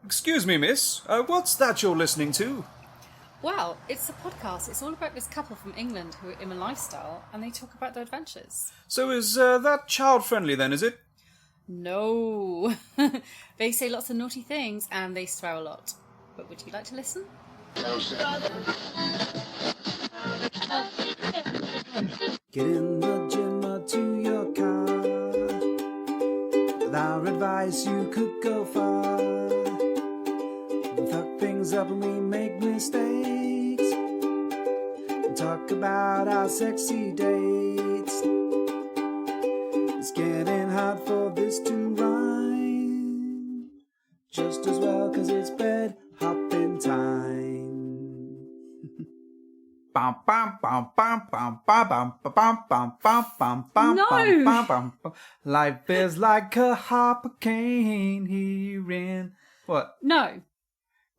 Excuse me, miss. What's that you're listening to? Well, it's a podcast. It's all about this couple from England who are in a lifestyle and they talk about their adventures. So is that child-friendly then, is it? No. They say lots of naughty things and they swear a lot. But would you like to listen? Get in the gym or to your car. With our advice you could go far. We fuck things up and we make mistakes. And talk about our sexy dates. It's getting hard for this to rhyme. Just as well cause it's bed hopping time. Bum, bum, bum, bum, bum, bum, bum, bum, bum, bum, bum, bum, No. bum, bum, bum. Life is like a hurricane herein. What? No.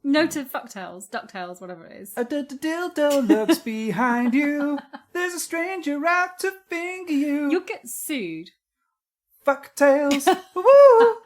No to fucktails, ducktails, whatever it is. A dildo looks behind you. There's a stranger out to finger you. You'll get sued. Fucktails. Woo!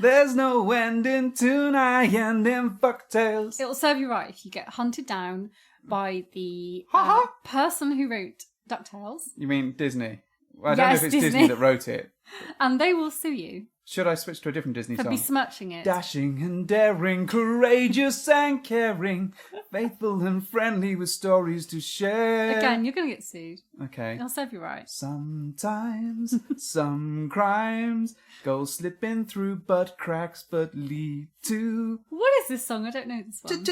There's no ending tonight and them fucktails. It'll serve you right if you get hunted down by the Ha-ha. person who wrote DuckTales, You mean Disney? Well, I don't know Yes, if it's Disney Disney. that wrote it. and they will sue you Should I switch to a different Disney for song? besmirching it. Dashing and daring, courageous and caring, faithful and friendly with stories to share. Again, you're going to get sued. Okay. It'll serve you right. Sometimes some crimes go slipping through butt cracks but lead to What is this song? I don't know this one.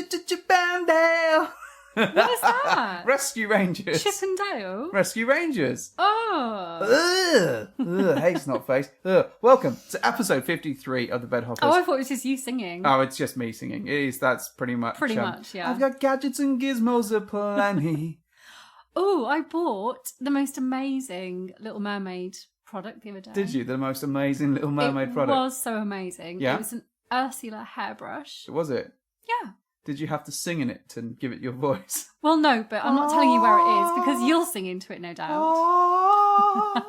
Bandale. What is that? Rescue Rangers. Chip and Dale? Rescue Rangers. Oh. Ugh. Hey, snot face. Ugh. Welcome to episode 53 of the Bed Hoppers. Oh, I thought it was just you singing. Oh, it's just me singing. It is. That's pretty much. Pretty much, yeah. I've got gadgets and gizmos aplenty. Oh, I bought the most amazing Little Mermaid product the other day. Did you? The most amazing Little Mermaid product. It was so amazing. Yeah? It was an Ursula hairbrush. Was it? Yeah. Did you have to sing in it to give it your voice? Well, no, but I'm not telling you where it is because you'll sing into it, no doubt.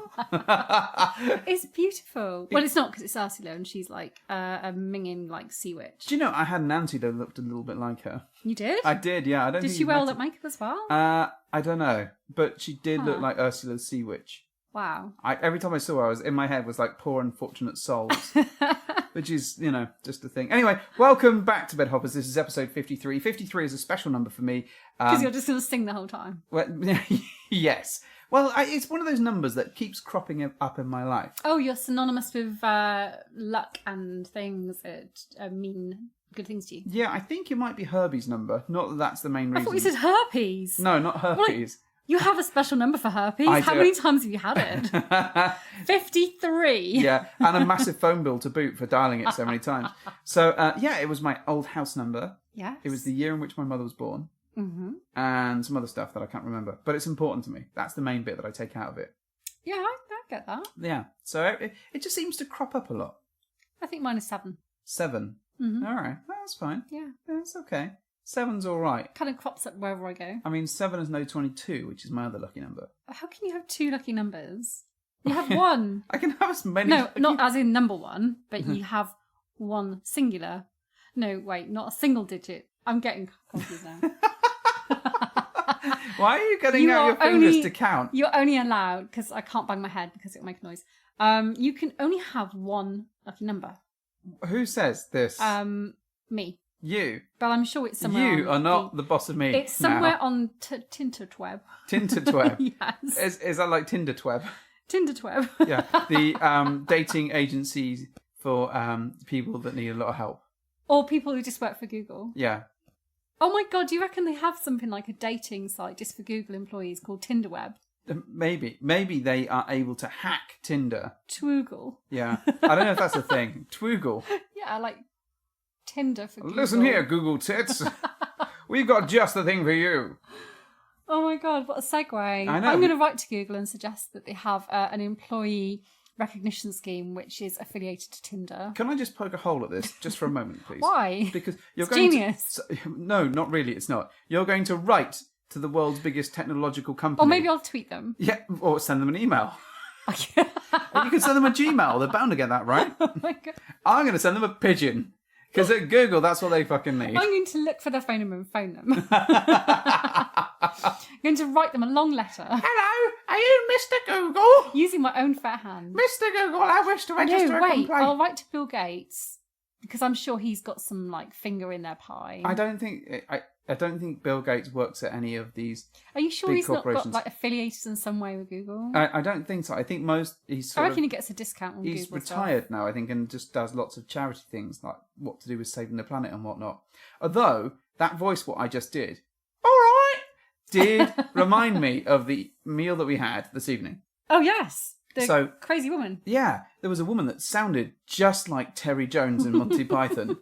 It's beautiful. Well, it's not because it's Ursula and she's like a minging like sea witch. Do you know, I had an auntie that looked a little bit like her. You did? I did, yeah. I don't Did think she you've wear all met that makeup as well? her. I don't know. But she did look Huh. like Ursula the Sea Witch. Wow. Every time I saw her, I was in my head was like poor unfortunate souls. Which is, you know, just a thing. Anyway, welcome back to Bed Hoppers. This is episode 53. 53 is a special number for me. Because you're just going to sing the whole time. Well, yes. Well, it's one of those numbers that keeps cropping up in my life. Oh, you're synonymous with luck and things that mean good things to you. Yeah, I think it might be Herbie's number. Not that that's the main reason. I thought you said herpes. No, not herpes. You have a special number for herpes. I How do. many times have you had it? 53. Yeah, and a massive phone bill to boot for dialing it so many times. So, yeah, it was my old house number. Yes. It was the year in which my mother was born. Mm-hmm. And some other stuff that I can't remember. But it's important to me. That's the main bit that I take out of it. Yeah, I get that. Yeah. So it just seems to crop up a lot. I think mine is 7. 7. Mm-hmm. All right. That's fine. Yeah. That's okay. 7's all right. Kind of crops up wherever I go. I mean, 7 is no 22, which is my other lucky number. How can you have 2 lucky numbers? You have 1. I can have as many... No, not as in number 1, but you have 1 singular. No, wait, not a single digit. I'm getting confused now. Why are you getting You out your are fingers only- to count? You're only allowed, because I can't bang my head because it'll make a noise. You can only have 1 lucky number. Who says this? Me. You. But I'm sure it's somewhere You on are not the boss of me. It's somewhere now. on Tintertweb. Tintertweb. Yes. Is that like Tindertweb? Tindertweb. Yeah. The dating agency for people that need a lot of help. Or people who just work for Google. Yeah. Oh my god, do you reckon they have something like a dating site just for Google employees called Tinderweb? Maybe they are able to hack Tinder. Twoogle. Yeah. I don't know if that's a thing. Twoogle. Yeah, like Tinder for Google. Listen here, Google tits. We've got just the thing for you. Oh my god, what a segue. I know. I'm going to write to Google and suggest that they have an employee recognition scheme which is affiliated to Tinder. Can I just poke a hole at this just for a moment, please? Why? Because you're It's going genius. No, not really, it's not. You're going to write to the world's biggest technological company. Or maybe I'll tweet them. Yeah, or send them an email. Or you can send them a Gmail. They're bound to get that right. Oh my god. I'm going to send them a pigeon. Because at Google, that's what they fucking need. I'm going to look for their phone number and phone them. I'm going to write them a long letter. Hello, are you Mr. Google? Using my own fair hand. Mr. Google, I wish to register a complaint. I'll write to Bill Gates because I'm sure he's got some finger in their pie. I don't think Bill Gates works at any of these. Are you sure big he's not got corporations. affiliated in some way with Google? I don't think so. I think I reckon he gets a discount on Google. He's retired now, I think, and just does lots of charity things like what to do with saving the planet and whatnot. Although that voice, what I just did, all right, did remind me of the meal that we had this evening. Oh yes, the crazy woman. Yeah, there was a woman that sounded just like Terry Jones in Monty Python.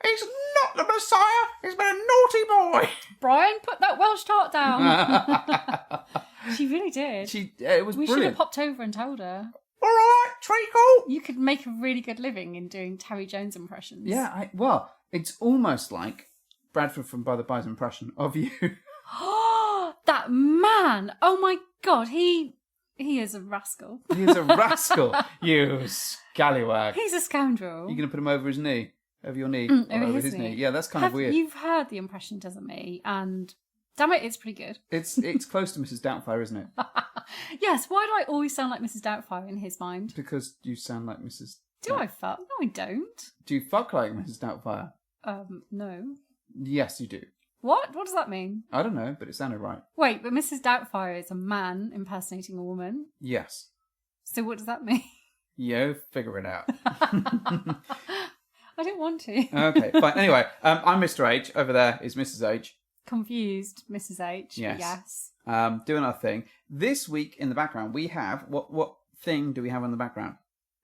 He's not the Messiah. He's been a naughty boy. Brian, put that Welsh tart down. She really did. It was we brilliant. should have popped over and told her. All right, treacle. You could make a really good living in doing Terry Jones impressions. Yeah, well, it's almost like Bradford from By the By's impression of you. That man! Oh my God, he is a rascal. He is a rascal, you scallywag. He's a scoundrel. You're going to put him over his knee? Over your knee? Over over his his knee. Yeah, that's kind of weird. You've heard the impression, doesn't me? And damn it, it's pretty good. It's close to Mrs. Doubtfire, isn't it? Yes, why do I always sound like Mrs. Doubtfire in his mind? Because you sound like Mrs. Do I fuck? No, I don't. Do you fuck like Mrs. Doubtfire? No. Yes, you do. What? What does that mean? I don't know, but it sounded right. Wait, but Mrs. Doubtfire is a man impersonating a woman. Yes. So what does that mean? You figure it out. I don't want to. Okay, fine. Anyway, I'm Mr. H. Over there is Mrs. H. Confused, Mrs. H. Yes. Yes. Doing our thing. This week in the background, we have... What thing do we have in the background?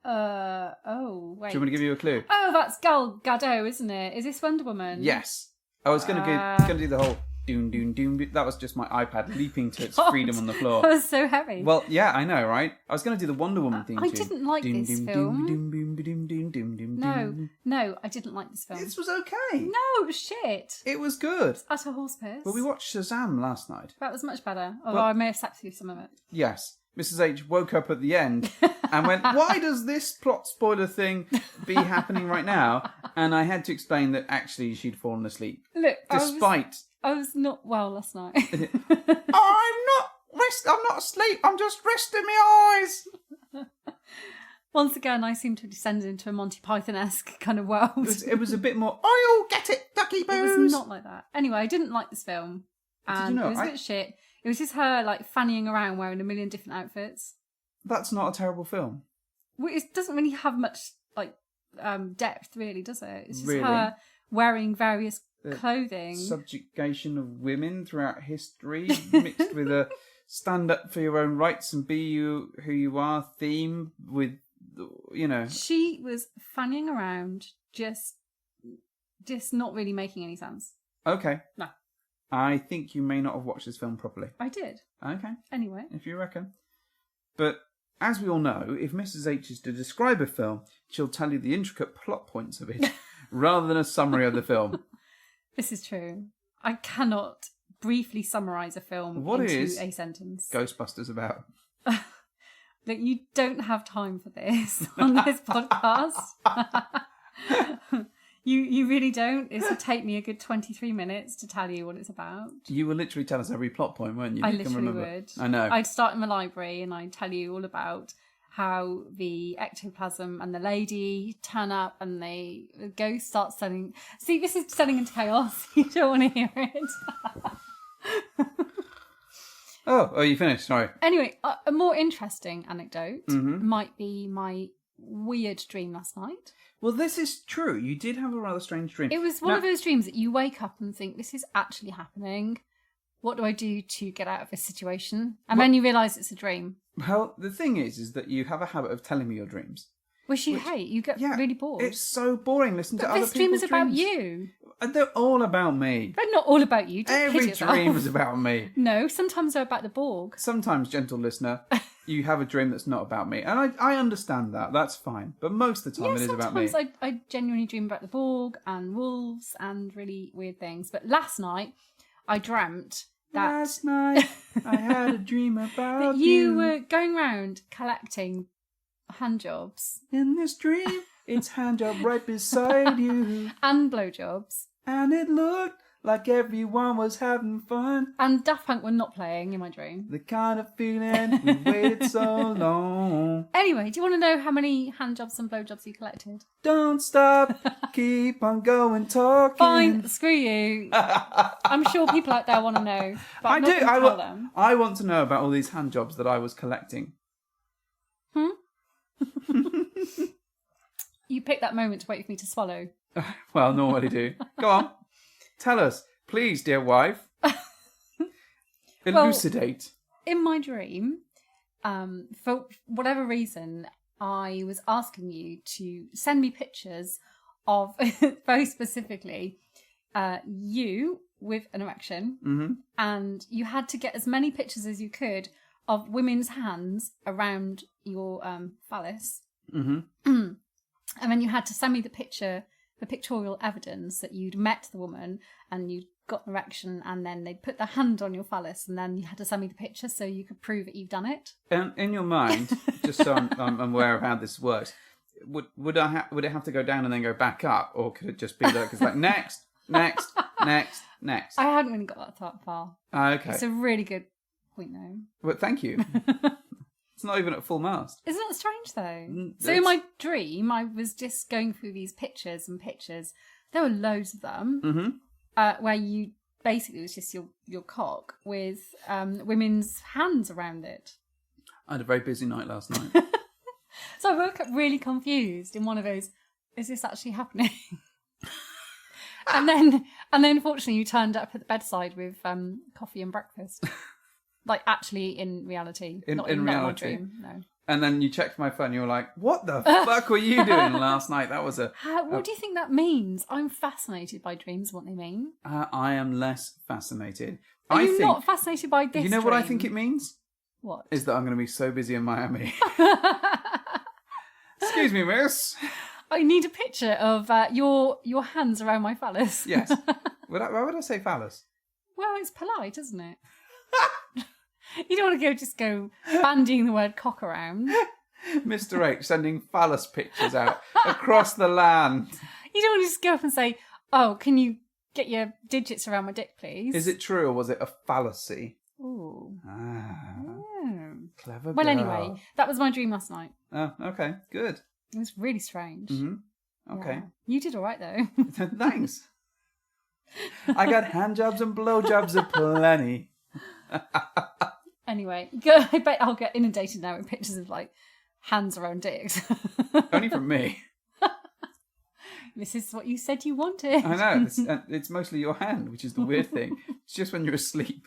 Oh, wait. Do you want me to give you a clue? Oh, that's Gal Gadot, isn't it? Is this Wonder Woman? Yes. I was going to do the whole doom, doom, doom. That was just my iPad leaping to its freedom on the floor. That was so heavy. Well, yeah, I know, right? I was going to do the Wonder Woman theme I tune. didn't like Doom, this doom, film. doom, doom, doom, doom, doom, doom, doom. No, I didn't like this film. This was okay. No, it was shit. It was good. Utter horse piss. Well, we watched Shazam last night. That was much better, although Well- I may have sat through some of it. Yes. Mrs. H woke up at the end and went, why does this plot spoiler thing be happening right now? And I had to explain that actually she'd fallen asleep. Look, Despite... I was not well last night. I'm not asleep. I'm just resting my eyes. Once again, I seem to have descended into a Monty Python-esque kind of world. It was a bit more, oil, get it, ducky It boos. was not like that. Anyway, I didn't like this film. And you know, it was a bit shit. It was just her fannying around wearing a million different outfits. That's not a terrible film. Well, it doesn't really have much depth, really, does it? It's just Really? her wearing various clothing. Subjugation of women throughout history, mixed with a stand up for your own rights and be you who you are theme with, you know. She was fanning around, just not really making any sense. Okay. No. I think you may not have watched this film properly. I did. Okay, Anyway. if you reckon. But as we all know, if Mrs. H is to describe a film, she'll tell you the intricate plot points of it rather than a summary of the film. This is true. I cannot briefly summarise a film What into is a sentence. Ghostbusters about? That you don't have time for this on this podcast. You really don't. It would take me a good 23 minutes to tell you what it's about. You will literally tell us every plot point, won't you? I You can literally remember. would. I know. I'd start in the library and I'd tell you all about how the ectoplasm and the lady turn up and the ghost starts selling. See, this is selling into chaos. You don't want to hear it. Oh, you finished? Sorry. Anyway, a more interesting anecdote Mm-hmm. might be my weird dream last night. Well, this is true. You did have a rather strange dream. It was one of those dreams that you wake up and think, this is actually happening. What do I do to get out of this situation? And then you realise it's a dream. Well, the thing is that you have a habit of telling me your dreams. Which you hate. You get really bored. It's so boring listening to But other this dream people's is about dreams. you. And they're all about me. They're not all about you. Don't Every kid yourself. dream is about me. No, sometimes they're about the Borg. Sometimes, gentle listener, you have a dream that's not about me. And I understand that. That's fine. But most of the time it is about me. Sometimes I genuinely dream about the Borg and wolves and really weird things. But last night, I dreamt that... Last night, I had a dream about that you were going around collecting hand jobs. In this dream, It's handjob right beside you. And blowjobs. And it looked like everyone was having fun. And Daft Punk were not playing in my dream. The kind of feeling we waited so long. Anyway, do you want to know how many handjobs and blowjobs you collected? Don't stop, keep on going talking. Fine, screw you. I'm sure people out there want to know. But I'm not going to tell them. I want to know about all these handjobs that I was collecting. You picked that moment to wait for me to swallow. Well, normally do. Go on. Tell us, please, dear wife. Elucidate. In my dream, for whatever reason, I was asking you to send me pictures of, very specifically, you with an erection, and you had to get as many pictures as you could of women's hands around your phallus. And then you had to send me the pictorial evidence that you'd met the woman and you'd got an erection, and then they'd put their hand on your phallus, and then you had to send me the picture so you could prove that you've done it. In your mind, just so I'm aware of how this works, would it have to go down and then go back up, or could it just be like it's like next? I hadn't really got that far. Okay. It's a really good point, though. Well, thank you. It's not even at full mast. Isn't that strange, though? So in my dream, I was just going through these pictures and pictures. There were loads of them, where you basically, it was just your cock with women's hands around it. I had a very busy night last night. So I woke up really confused in one of those, is this actually happening? and then unfortunately you turned up at the bedside with coffee and breakfast. Like, actually, in reality. Not in reality. My dream, no. And then you checked my phone, you were like, what the fuck were you doing last night? That was what do you think that means? I'm fascinated by dreams, what they mean. I am less fascinated. Are you not fascinated by this You know dream? what I think it means? What? Is that I'm going to be so busy in Miami. Excuse me, miss. I need a picture of your hands around my phallus. Yes. Why would I say phallus? Well, it's polite, isn't it? You don't want to just go bandying the word cock around. Mr. H sending phallus pictures out across the land. You don't want to just go up and say, oh, can you get your digits around my dick, please? Is it true, or was it a fallacy? Ooh. Clever girl. Well, anyway, that was my dream last night. Oh, okay, good. It was really strange. Okay. Yeah. You did all right, though. Thanks. I got handjobs and blowjobs aplenty. Anyway, I bet I'll get inundated now with pictures of, like, hands around dicks. Only from me. This is what you said you wanted. I know. It's mostly your hand, which is the weird thing. It's just when you're asleep.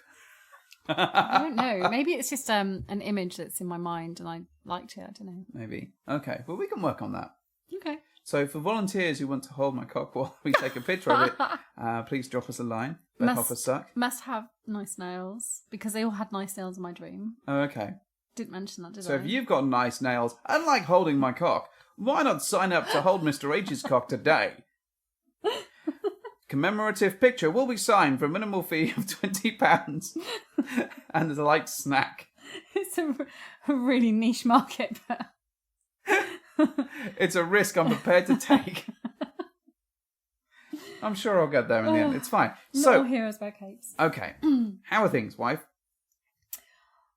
I don't know. Maybe it's just an image that's in my mind and I liked it. I don't know. Maybe. Okay. Well, we can work on that. Okay. So for volunteers who want to hold my cock while we take a picture of it, please drop us a line. Off a suck. Must have nice nails, because they all had nice nails in my dream. Oh, okay. Didn't mention that, did I? So if you've got nice nails and like holding my cock, why not sign up to hold Mr. H's cock today? Commemorative picture will be signed for a minimal fee of £20 and as a light snack. It's a really niche market, but... It's a risk I'm prepared to take. I'm sure I'll get there in the end. It's fine. Not all heroes wear capes. Okay. How are things, wife?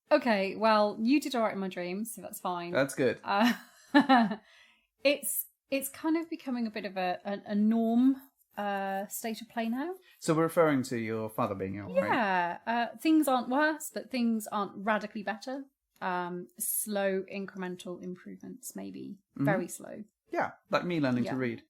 Okay, well, you did all right in my dream, so that's fine. That's good. It's kind of becoming a bit of a norm state of play now. So we're referring to your father being ill, right? Yeah. Things aren't worse, but things aren't radically better. Slow incremental improvements, maybe. Very slow. Yeah, like me learning to read.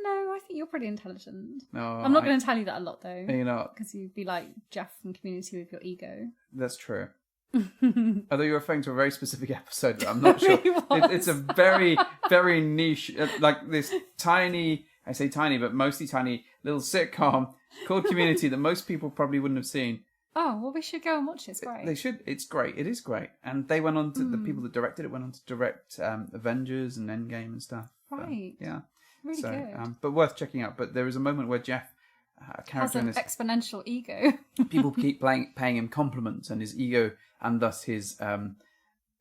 No, I think you're pretty intelligent. No, I'm not going to tell you that a lot, though. You're not. Because you'd be like Jeff from Community with your ego. That's true. Although you're referring to a very specific episode that I'm not sure. It's a very, very niche, like this tiny, I say tiny, but mostly tiny little sitcom called Community that most people probably wouldn't have seen. Oh, well, we should go and watch it. It's great. They should. It's great. It is great. And they went on to, the people that directed it went on to direct Avengers and Endgame and stuff. Right. Yeah. Really good. But worth checking out. But there is a moment where Jeff, a character has an exponential ego. people keep paying him compliments, and his ego, and thus his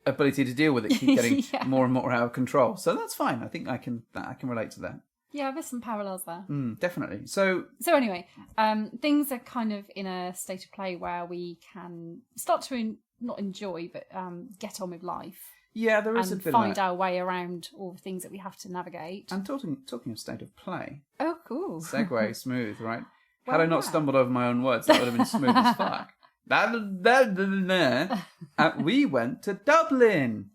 ability to deal with it keep getting Yeah. more and more out of control. So that's fine. I think I can relate to that. Yeah, there's some parallels there. Definitely. So So anyway, things are kind of in a state of play where we can start to not enjoy, but get on with life. yeah, there is a And bit find of that. our way around all the things that we have to navigate. And talking of state of play, Oh, cool. segue smooth, right? Well, Had I not yeah. stumbled over my own words, that would have been smooth as fuck. We went to Dublin.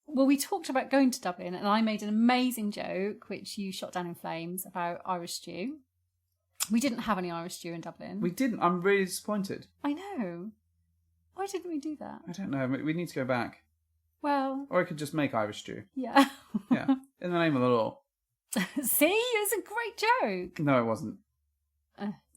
Well, we talked about going to Dublin, and I made an amazing joke, which you shot down in flames, about Irish stew. We didn't have any Irish stew in Dublin. We didn't. I'm really disappointed. I know. Why didn't we do that? I don't know. We need to go back. Well, Or I could just make Irish stew. yeah. Yeah. In the name of the law. See, it was a great joke. No, it wasn't.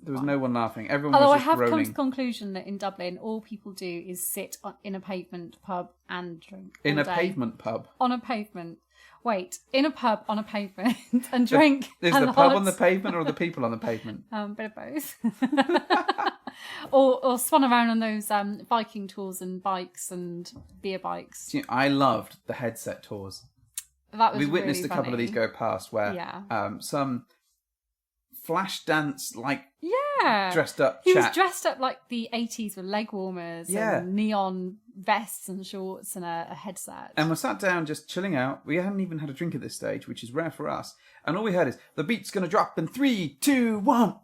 There was no one laughing. Everyone Although I was just have come to groaning. the conclusion that in Dublin, all people do is sit in a pavement pub and drink. In all a day. pavement pub. On a pavement. Wait, in a pub on a pavement and drink. Is a the pub on lot. the pavement or the people on the pavement? Bit of both. or swan around on those Viking tours and bikes and beer bikes. See, I loved the headset tours. That was We witnessed really a couple of funny. these go past where Yeah. some flash dance like Yeah. dressed up He was chap. dressed up like the 80s with leg warmers Yeah. and neon vests and shorts and a headset. And we're sat down just chilling out. We hadn't even had a drink at this stage, which is rare for us. And all we heard is, the beat's going to drop in 3, 2, 1.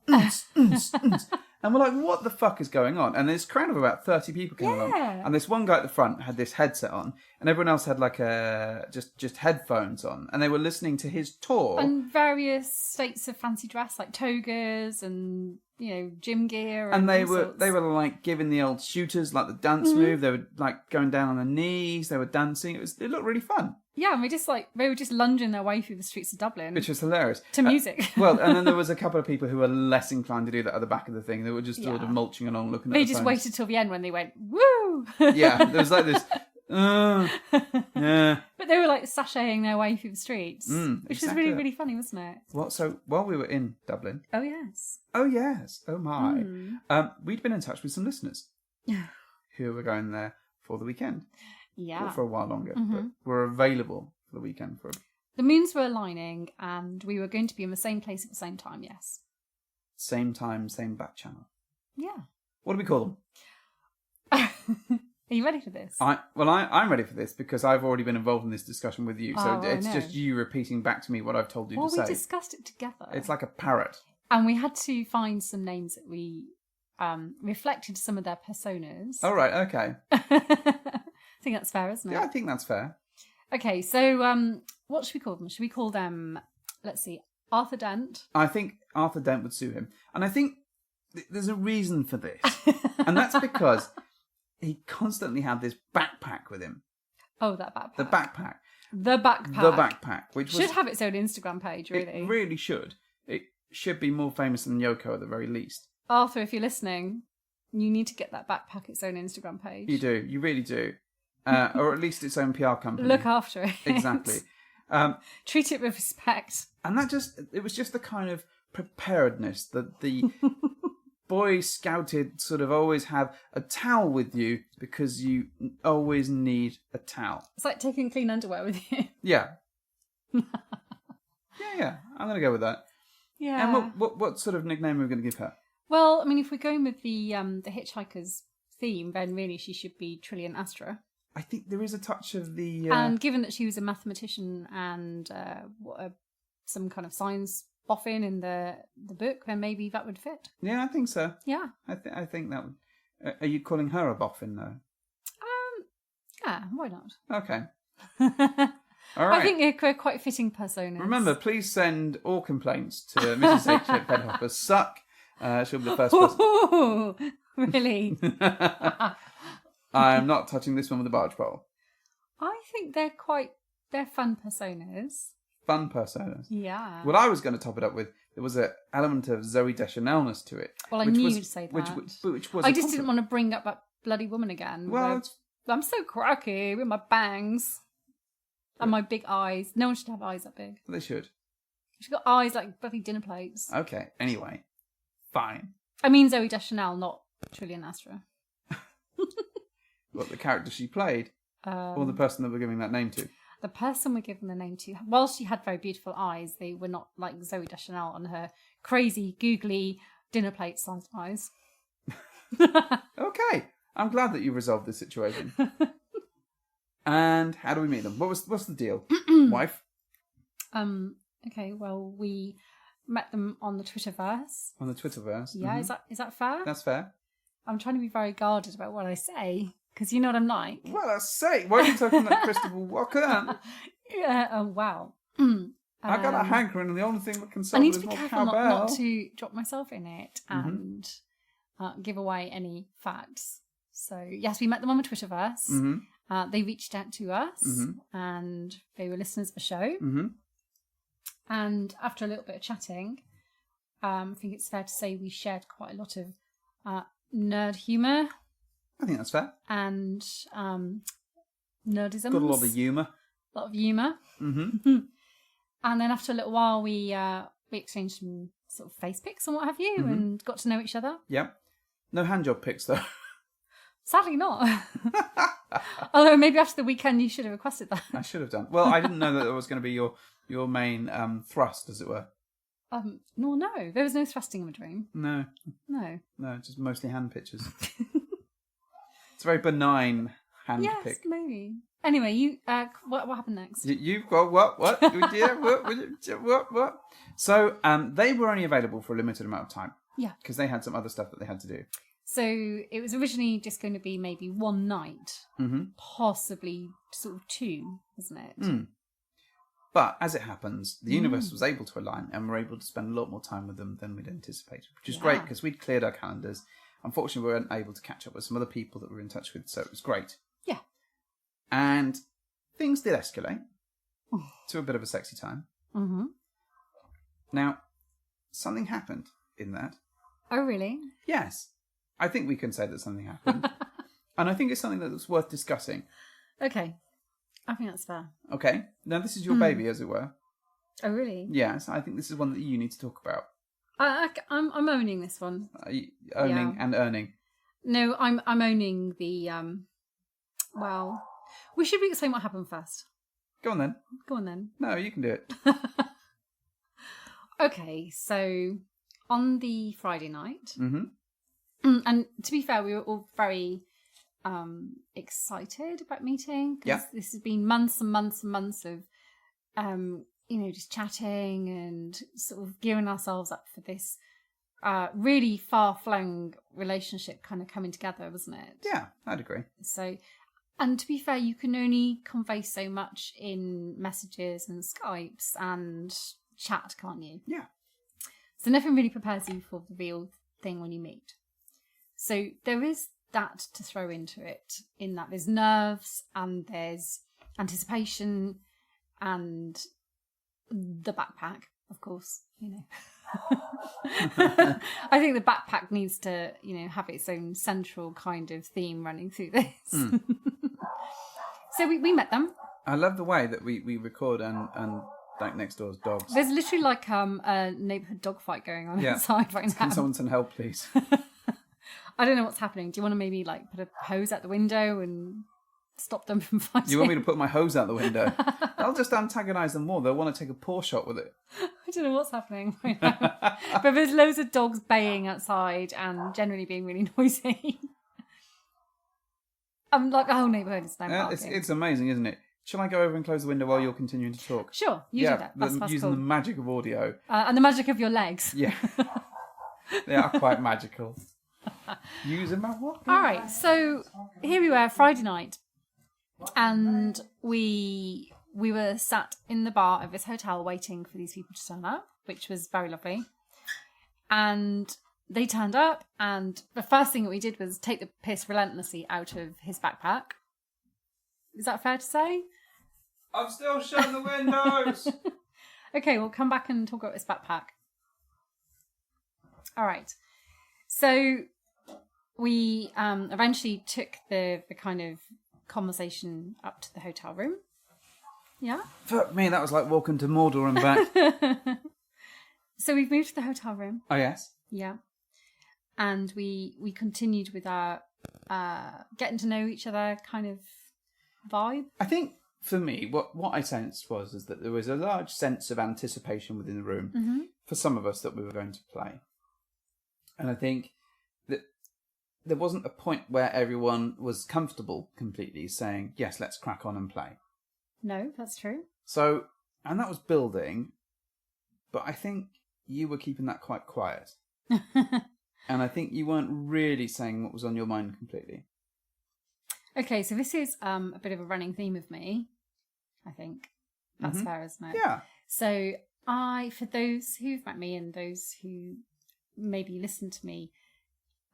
And we're like, what the fuck is going on? And this crowd of about 30 people came along. Yeah. And this one guy at the front had this headset on. And everyone else had like just headphones on. And they were listening to his tour. And various states of fancy dress, like togas and, gym gear. And they all were sorts. like giving the old shooters like the dance move. They were like going down on their knees. They were dancing. It looked really fun, Yeah, and they were just lunging their way through the streets of Dublin which was hilarious. to music. Well, and then there was a couple of people who were less inclined to do that at the back of the thing. They were just sort of Yeah. mulching along, looking at They the just phones. waited till the end when they went, woo! Yeah, there was like this. Yeah. But they were like sashaying their way through the streets, which was exactly really, that. really funny, wasn't it? Well, so while we were in Dublin, Oh, yes. oh yes, oh my, Hmm. we'd been in touch with some listeners who were going there for the weekend, Yeah. or for a while longer, but were available for the weekend for The moons were aligning and we were going to be in the same place at the same time, yes. same time, same back channel. Yeah. What do we call them? Are you ready for this? I'm ready for this because I've already been involved in this discussion with you. So Oh, I it's know. just you repeating back to me what I've told you Well, to we say. discussed it together. It's like a parrot. And we had to find some names that we reflected some of their personas. Oh, right, okay. I think that's fair, isn't it? Yeah, I think that's fair. Okay, so what should we call them? Should we call them, let's see, Arthur Dent? I think Arthur Dent would sue him. And I think there's a reason for this. And that's because he constantly had this backpack with him. Oh, that backpack. The backpack. The backpack. The backpack. Which Should was, have its own Instagram page, really. It really should. It should be more famous than Yoko at the very least. Arthur, if you're listening, you need to get that backpack its own Instagram page. You do. You really do. Or at least its own PR company. Look after it. Exactly. Treat it with respect. And it was just the kind of preparedness that the Boy Scouted sort of always have a towel with you because you always need a towel. It's like taking clean underwear with you. Yeah. yeah. I'm going to go with that. Yeah. And what sort of nickname are we going to give her? Well, I mean, if we're going with the Hitchhiker's theme, then really she should be Trillian Astra. I think there is a touch of the... And given that she was a mathematician and some kind of science boffin in the book, then maybe that would fit. Yeah, I think so. Yeah. I think that would... are you calling her a boffin, though? Yeah, why not? Okay. All right. I think they're quite fitting personas. Remember, please send all complaints to Mrs. H at Bedhoppers Suck. She'll be the first person. Ooh, really? I am not touching this one with a barge pole. I think they're fun personas. Fun personas. Yeah. What I was going to top it up with, there was an element of Zoe Deschanelness to it. Well, I which knew was- you'd say that. Which was I a just didn't compliment. want to bring up that bloody woman again. Well, with I'm so cracky with my bangs and my big eyes. No one should have eyes that big. They should. She's got eyes like bloody dinner plates. Okay, anyway. Fine. I mean Zoe Deschanel, not Trillian Astra. What, the character she played? Or the person that we're giving that name to. The person we're giving the name to, while she had very beautiful eyes, they were not like Zooey Deschanel on her crazy, googly, dinner plate sized eyes. Okay. I'm glad that you resolved this situation. And how do we meet them? What's the deal? Wife? Okay, well, we met them on the Twitterverse. On the Twitterverse. Yeah, Mhm. is that fair? That's fair. I'm trying to be very guarded about what I say, because you know what I'm like. Well, let's say, why are you talking like Christopher Walken? Yeah, oh, wow. I got a hankering, and the only thing that can I solve need it to is be more careful cowbell. not to drop myself in it and give away any facts. So, yes, we met them on the Twitterverse. Mm-hmm. They reached out to us, and they were listeners of the show. Mm-hmm. And after a little bit of chatting, I think it's fair to say we shared quite a lot of nerd humour I think that's fair. and nerdisms. Got a lot of humour. A lot of humour. Mm-hmm. And then after a little while, we exchanged some sort of face pics and what have you, and got to know each other. Yep. No handjob pics, though. Sadly not. Although maybe after the weekend you should have requested that. I should have done. Well, I didn't know that it was going to be your main thrust, as it were. No, there was no thrusting of a dream. No, just mostly hand pictures. It's a very benign hand Yes, pic. maybe. Anyway, you what happened next? You've got what? Yeah, what? So they were only available for a limited amount of time. Yeah. Because they had some other stuff that they had to do. So it was originally just going to be maybe one night, possibly sort of two, wasn't it? Mm. But as it happens, the universe was able to align, and we're able to spend a lot more time with them than we'd anticipated, which is great because we'd cleared our calendars. Unfortunately, we weren't able to catch up with some other people that we were in touch with, so it was great. Yeah. And things did escalate to a bit of a sexy time. Mm-hmm. Now, something happened in that. Oh, really? Yes. I think we can say that something happened. And I think it's something that's worth discussing. Okay. I think that's fair. Okay. Now, this is your baby, as it were. Oh, really? Yes, I think this is one that you need to talk about. I'm owning this one. Owning and earning. No, I'm owning the well, we should explain what happened first. Go on then. Go on then. No, you can do it. Okay, so on the Friday night, Mm-hmm. and to be fair, we were all very excited about meeting. Yeah. This has been months and months and months of just chatting and sort of gearing ourselves up for this really far-flung relationship kind of coming together, wasn't it? Yeah, I'd agree. So, and to be fair, you can only convey so much in messages and Skypes and chat, can't you? Yeah. So nothing really prepares you for the real thing when you meet. So there is that to throw into it, in that there's nerves and there's anticipation and the backpack, of course, I think the backpack needs to, have its own central kind of theme running through this. So we met them. I love the way that we record and like next door's dogs. There's literally like a neighbourhood dog fight going on outside right now. Can someone send help, please? I don't know what's happening. Do you want to maybe like put a hose out the window and stop them from fighting? You want me to put my hose out the window? I'll just antagonise them more. They'll want to take a paw shot with it. I don't know what's happening right now. But there's loads of dogs baying outside and generally being really noisy. I'm like, the whole neighbourhood is now barking. It's amazing, isn't it? Shall I go over and close the window while you're continuing to talk? Sure, you do that. That's using cool. the magic of audio. And the magic of your legs. Yeah. They are quite magical. Using my what? All right, so here we were, Friday night, and we were sat in the bar of this hotel waiting for these people to turn up, which was very lovely. And they turned up, and the first thing that we did was take the piss relentlessly out of his backpack. Is that fair to say? I'm still shutting the windows. Okay, we'll come back and talk about this backpack. All right. So we eventually took the kind of conversation up to the hotel room. Yeah? Fuck me, that was like walking to Mordor and back. So we've moved to the hotel room. Oh, yes? Yeah. And we continued with our getting to know each other kind of vibe. I think for me, what I sensed is that there was a large sense of anticipation within the room for some of us that we were going to play. And I think that there wasn't a point where everyone was comfortable completely saying, yes, let's crack on and play. No, that's true. So, and that was building, but I think you were keeping that quite quiet. And I think you weren't really saying what was on your mind completely. Okay, so this is a bit of a running theme of me, I think. That's fair, isn't it? Yeah. So for those who've met me and those who maybe listen to me,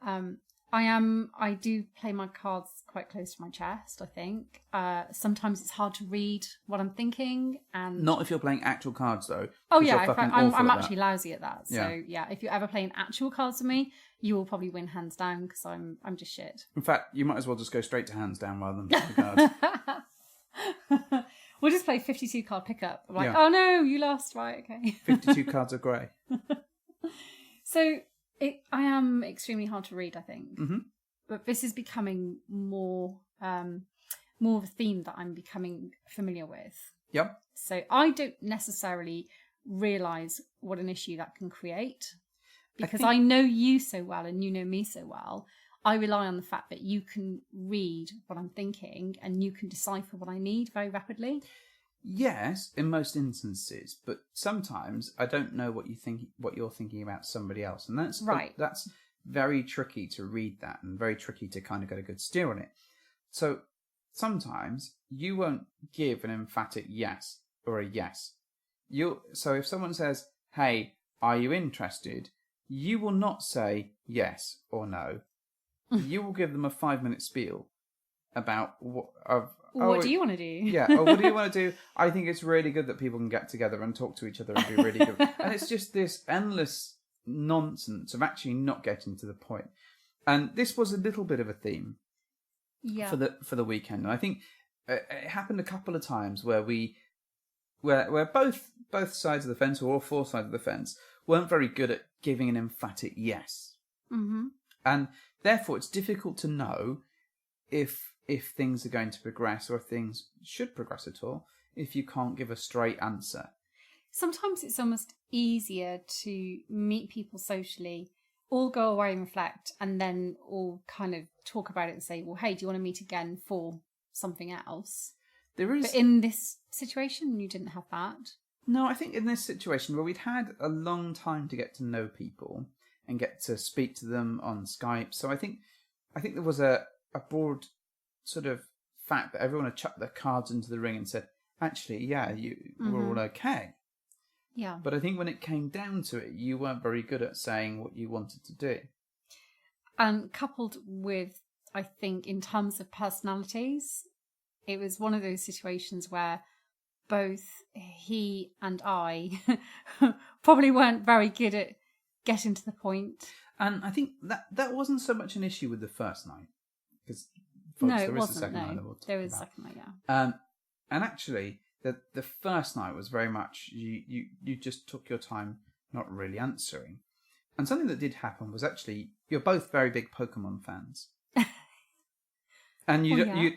I do play my cards quite close to my chest, I think. Sometimes it's hard to read what I'm thinking. And Not if you're playing actual cards, though. oh, yeah, I'm at actually lousy at that. So, yeah, if you're ever playing actual cards with me, you will probably win hands down because I'm just shit. In fact, you might as well just go straight to hands down rather than play the cards. We'll just play 52 card pickup. I'm like, oh no, you lost, right? Okay. 52 cards of grey. So I am extremely hard to read, I think. Mm-hmm. But this is becoming more of a theme that I'm becoming familiar with. Yep. So I don't necessarily realise what an issue that can create. Because I know you so well and you know me so well, I rely on the fact that you can read what I'm thinking and you can decipher what I need very rapidly. Yes, in most instances, but sometimes I don't know what you're thinking about somebody else, and that's right. That's very tricky to read that, and very tricky to kind of get a good steer on it. So sometimes you won't give an emphatic yes or a yes. So if someone says, "Hey, are you interested?" you will not say yes or no. You will give them a 5-minute spiel about what do you want to do? Yeah, or what do you want to do? I think it's really good that people can get together and talk to each other and be really good. And it's just this endless nonsense of actually not getting to the point. And this was a little bit of a theme for the weekend. And I think it happened a couple of times where both sides of the fence, or all four sides of the fence, weren't very good at giving an emphatic yes. Mm-hmm. And therefore it's difficult to know if things are going to progress or if things should progress at all if you can't give a straight answer. Sometimes it's almost easier to meet people socially, all go away and reflect, and then all kind of talk about it and say, well, hey, do you want to meet again for something else? There is... But in this situation, you didn't have that. No, I think in this situation where we'd had a long time to get to know people and get to speak to them on Skype, so I think there was a broad sort of fact that everyone had chucked their cards into the ring and said, actually, yeah, we're all okay. Yeah. But I think when it came down to it, you weren't very good at saying what you wanted to do. And coupled with, I think, in terms of personalities, it was one of those situations where both he and I probably weren't very good at getting to the point. And I think that wasn't so much an issue with the first night. Because there was a second night, yeah. And actually, the first night was very much, you just took your time not really answering. And something that did happen was actually, you're both very big Pokemon fans. And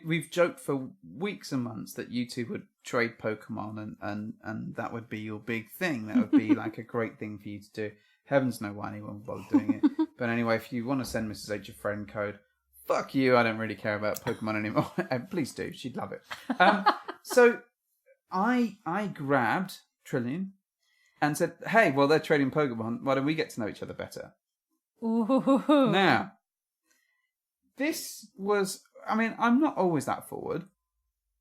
we've joked for weeks and months that you two would trade Pokemon and that would be your big thing. That would be like a great thing for you to do. Heavens know why anyone would bother doing it. But anyway, if you want to send Mrs. H a friend code, fuck you, I don't really care about Pokemon anymore. Please do, she'd love it. So I grabbed Trillian and said, hey, well, they're trading Pokemon, why don't we get to know each other better? Ooh. Now, this was... I mean, I'm not always that forward.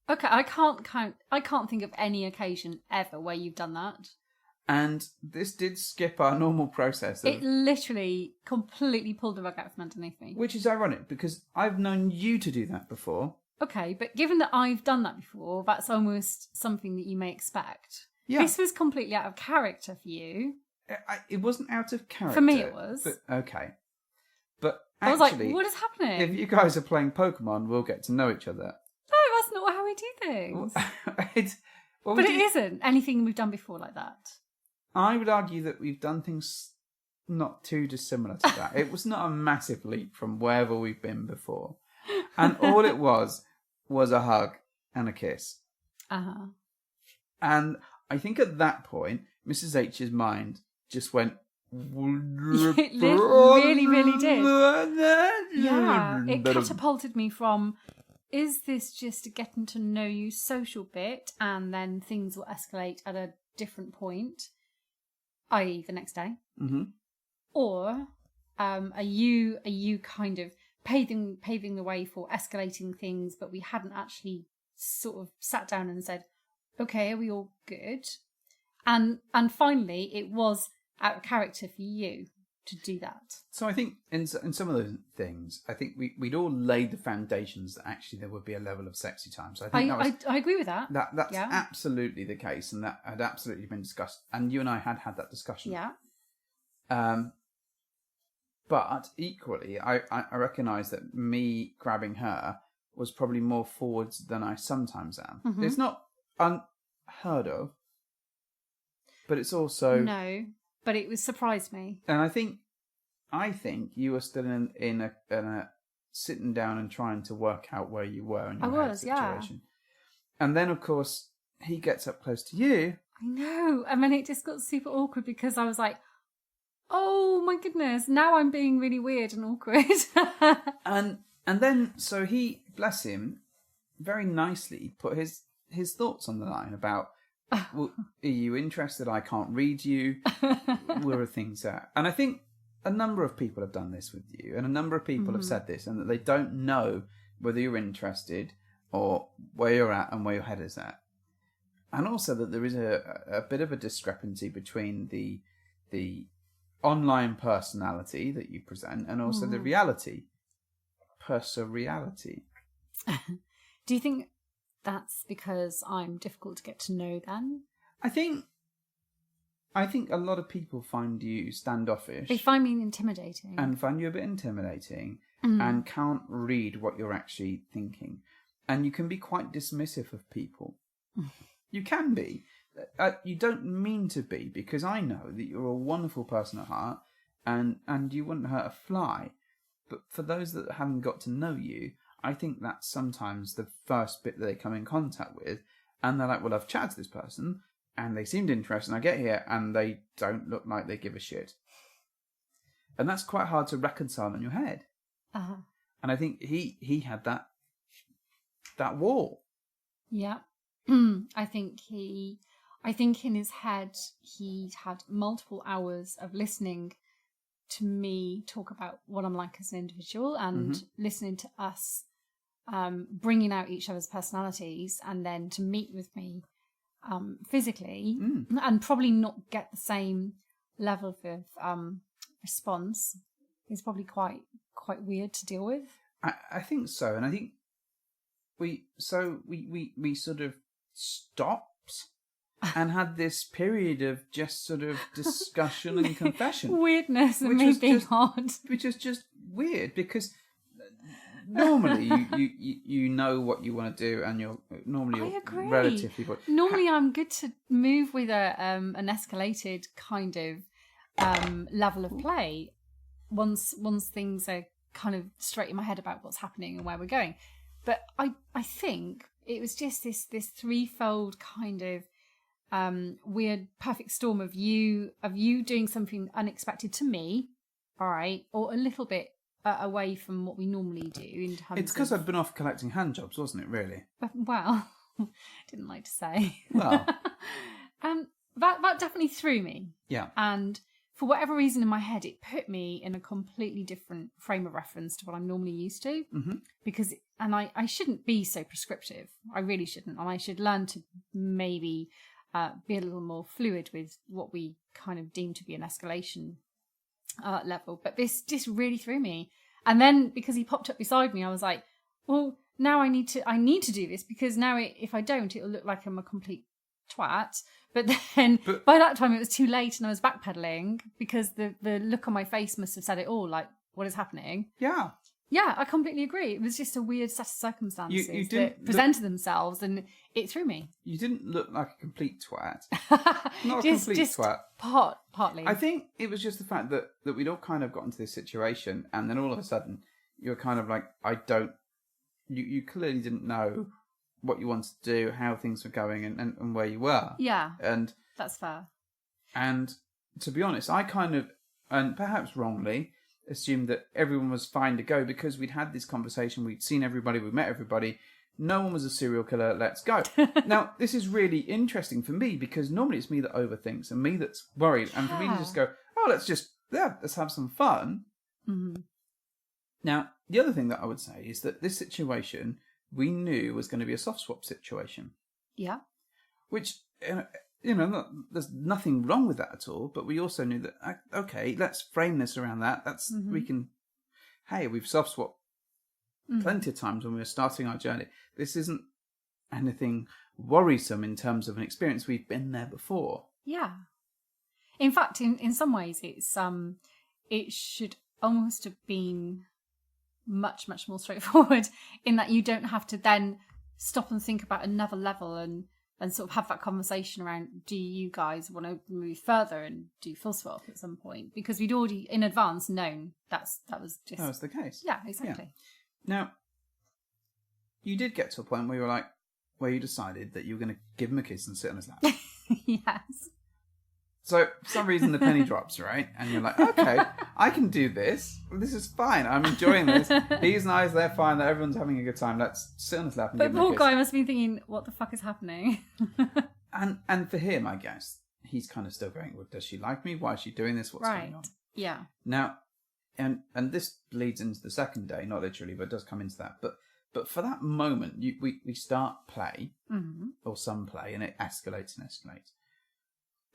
Okay, I can't think of any occasion ever where you've done that. And this did skip our normal process. It literally completely pulled the rug out from underneath me. Which is ironic, because I've known you to do that before. Okay, but given that I've done that before, that's almost something that you may expect. Yeah. This was completely out of character for you. It wasn't out of character. For me it was. But, okay. But actually, I was like, what is happening? If you guys are playing Pokemon, we'll get to know each other. No, that's not how we do things. But it isn't anything we've done before like that. I would argue that we've done things not too dissimilar to that. It was not a massive leap from wherever we've been before. And all it was a hug and a kiss. Uh-huh. And I think at that point, Mrs. H's mind just went... It really, really did. Yeah, it catapulted me from, is this just a getting to know you social bit, and then things will escalate at a different point, i.e. the next day? Mm-hmm. Or are you kind of paving the way for escalating things, but we hadn't actually sort of sat down and said, okay, are we all good? And finally, it was out of character for you to do that. So I think in some of those things, I think we'd all laid the foundations that actually there would be a level of sexy time. So I think I agree with that. That's absolutely the case, and that had absolutely been discussed. And you and I had that discussion. Yeah. But equally, I recognise that me grabbing her was probably more forwards than I sometimes am. Mm-hmm. It's not unheard of, but it's also... No, but it was surprised me. And I think you were still in a sitting down and trying to work out where you were in your head situation. Yeah. And then, of course, he gets up close to you. I know. And then it just got super awkward because I was like, oh my goodness, now I'm being really weird and awkward. and then, so he, bless him, very nicely put his thoughts on the line about, well, are you interested? I can't read you. Where are things at? And I think a number of people have done this with you, and a number of people have said this, and that they don't know whether you're interested or where you're at and where your head is at. And also that there is a bit of a discrepancy between the online personality that you present and also the reality. Reality. Do you think that's because I'm difficult to get to know then? I think a lot of people find you standoffish. They find me intimidating. And find you a bit intimidating and can't read what you're actually thinking. And you can be quite dismissive of people. You can be. You don't mean to be, because I know that you're a wonderful person at heart and you wouldn't hurt a fly. But for those that haven't got to know you, I think that's sometimes the first bit that they come in contact with, and they're like, well, I've chatted to this person, and they seemed interested, and I get here, and they don't look like they give a shit. And that's quite hard to reconcile in your head. Uh-huh. And I think he had that wall. Yeah. I think in his head, he had multiple hours of listening to me talk about what I'm like as an individual and listening to us bringing out each other's personalities, and then to meet with me physically and probably not get the same level of response is probably quite weird to deal with. I think so. And I think we sort of stopped and had this period of just sort of discussion and confession. Weirdness and me being odd. Which is just weird, because normally you know what you want to do, and you're relatively good. Normally I'm good to move with an escalated kind of level of play once things are kind of straight in my head about what's happening and where we're going. But I think it was just this threefold kind of weird perfect storm of you doing something unexpected to me, all right, or a little bit away from what we normally do in terms. It's because I've been off collecting hand jobs, wasn't it? Really? Well, didn't like to say. Well, that definitely threw me. Yeah. And for whatever reason in my head, it put me in a completely different frame of reference to what I'm normally used to. Mm-hmm. Because, and I shouldn't be so prescriptive. I really shouldn't. And I should learn to maybe be a little more fluid with what we kind of deem to be an escalation level. But this just really threw me. And then because he popped up beside me, I was like, well, now I need to do this, because now if I don't, it'll look like I'm a complete twat. But then by that time it was too late and I was backpedaling, because the look on my face must have said it all, like, what is happening? Yeah. Yeah, I completely agree. It was just a weird set of circumstances that presented themselves, and it threw me. You didn't look like a complete twat. Not a complete twat. Partly. I think it was just the fact that we'd all kind of got into this situation, and then all of a sudden you were kind of like, you clearly didn't know what you wanted to do, how things were going, and where you were. Yeah, And that's fair. And to be honest, I kind of, and perhaps wrongly, assumed that everyone was fine to go because we'd had this conversation, we'd seen everybody, we'd met everybody, no one was a serial killer, let's go. Now, this is really interesting for me because normally it's me that overthinks and me that's worried, and for me to just go, oh, let's have some fun. Mm-hmm. Now, the other thing that I would say is that this situation we knew was going to be a soft swap situation. Yeah. Which, there's nothing wrong with that at all, but we also knew that, okay, let's frame this around that. We've soft swapped plenty of times when we were starting our journey. This isn't anything worrisome in terms of an experience. We've been there before. Yeah. In fact, in some ways, it should almost have been much, much more straightforward in that you don't have to then stop and think about another level and sort of have that conversation around, do you guys want to move further and do full swap at some point? Because we'd already in advance known that was the case. Yeah, exactly. Yeah. Now, you did get to a point where you decided that you were going to give him a kiss and sit on his lap. Yes. So, for some reason, the penny drops, right? And you're like, okay, I can do this. This is fine. I'm enjoying this. He's nice. They're fine. Everyone's having a good time. Let's sit on his lap and give him a kiss. But the poor guy must be thinking, what the fuck is happening? And for him, I guess, he's kind of still going, well, does she like me? Why is she doing this? What's going on? Yeah. Now, and this leads into the second day, not literally, but it does come into that. But for that moment, we start play, or some play, and it escalates and escalates.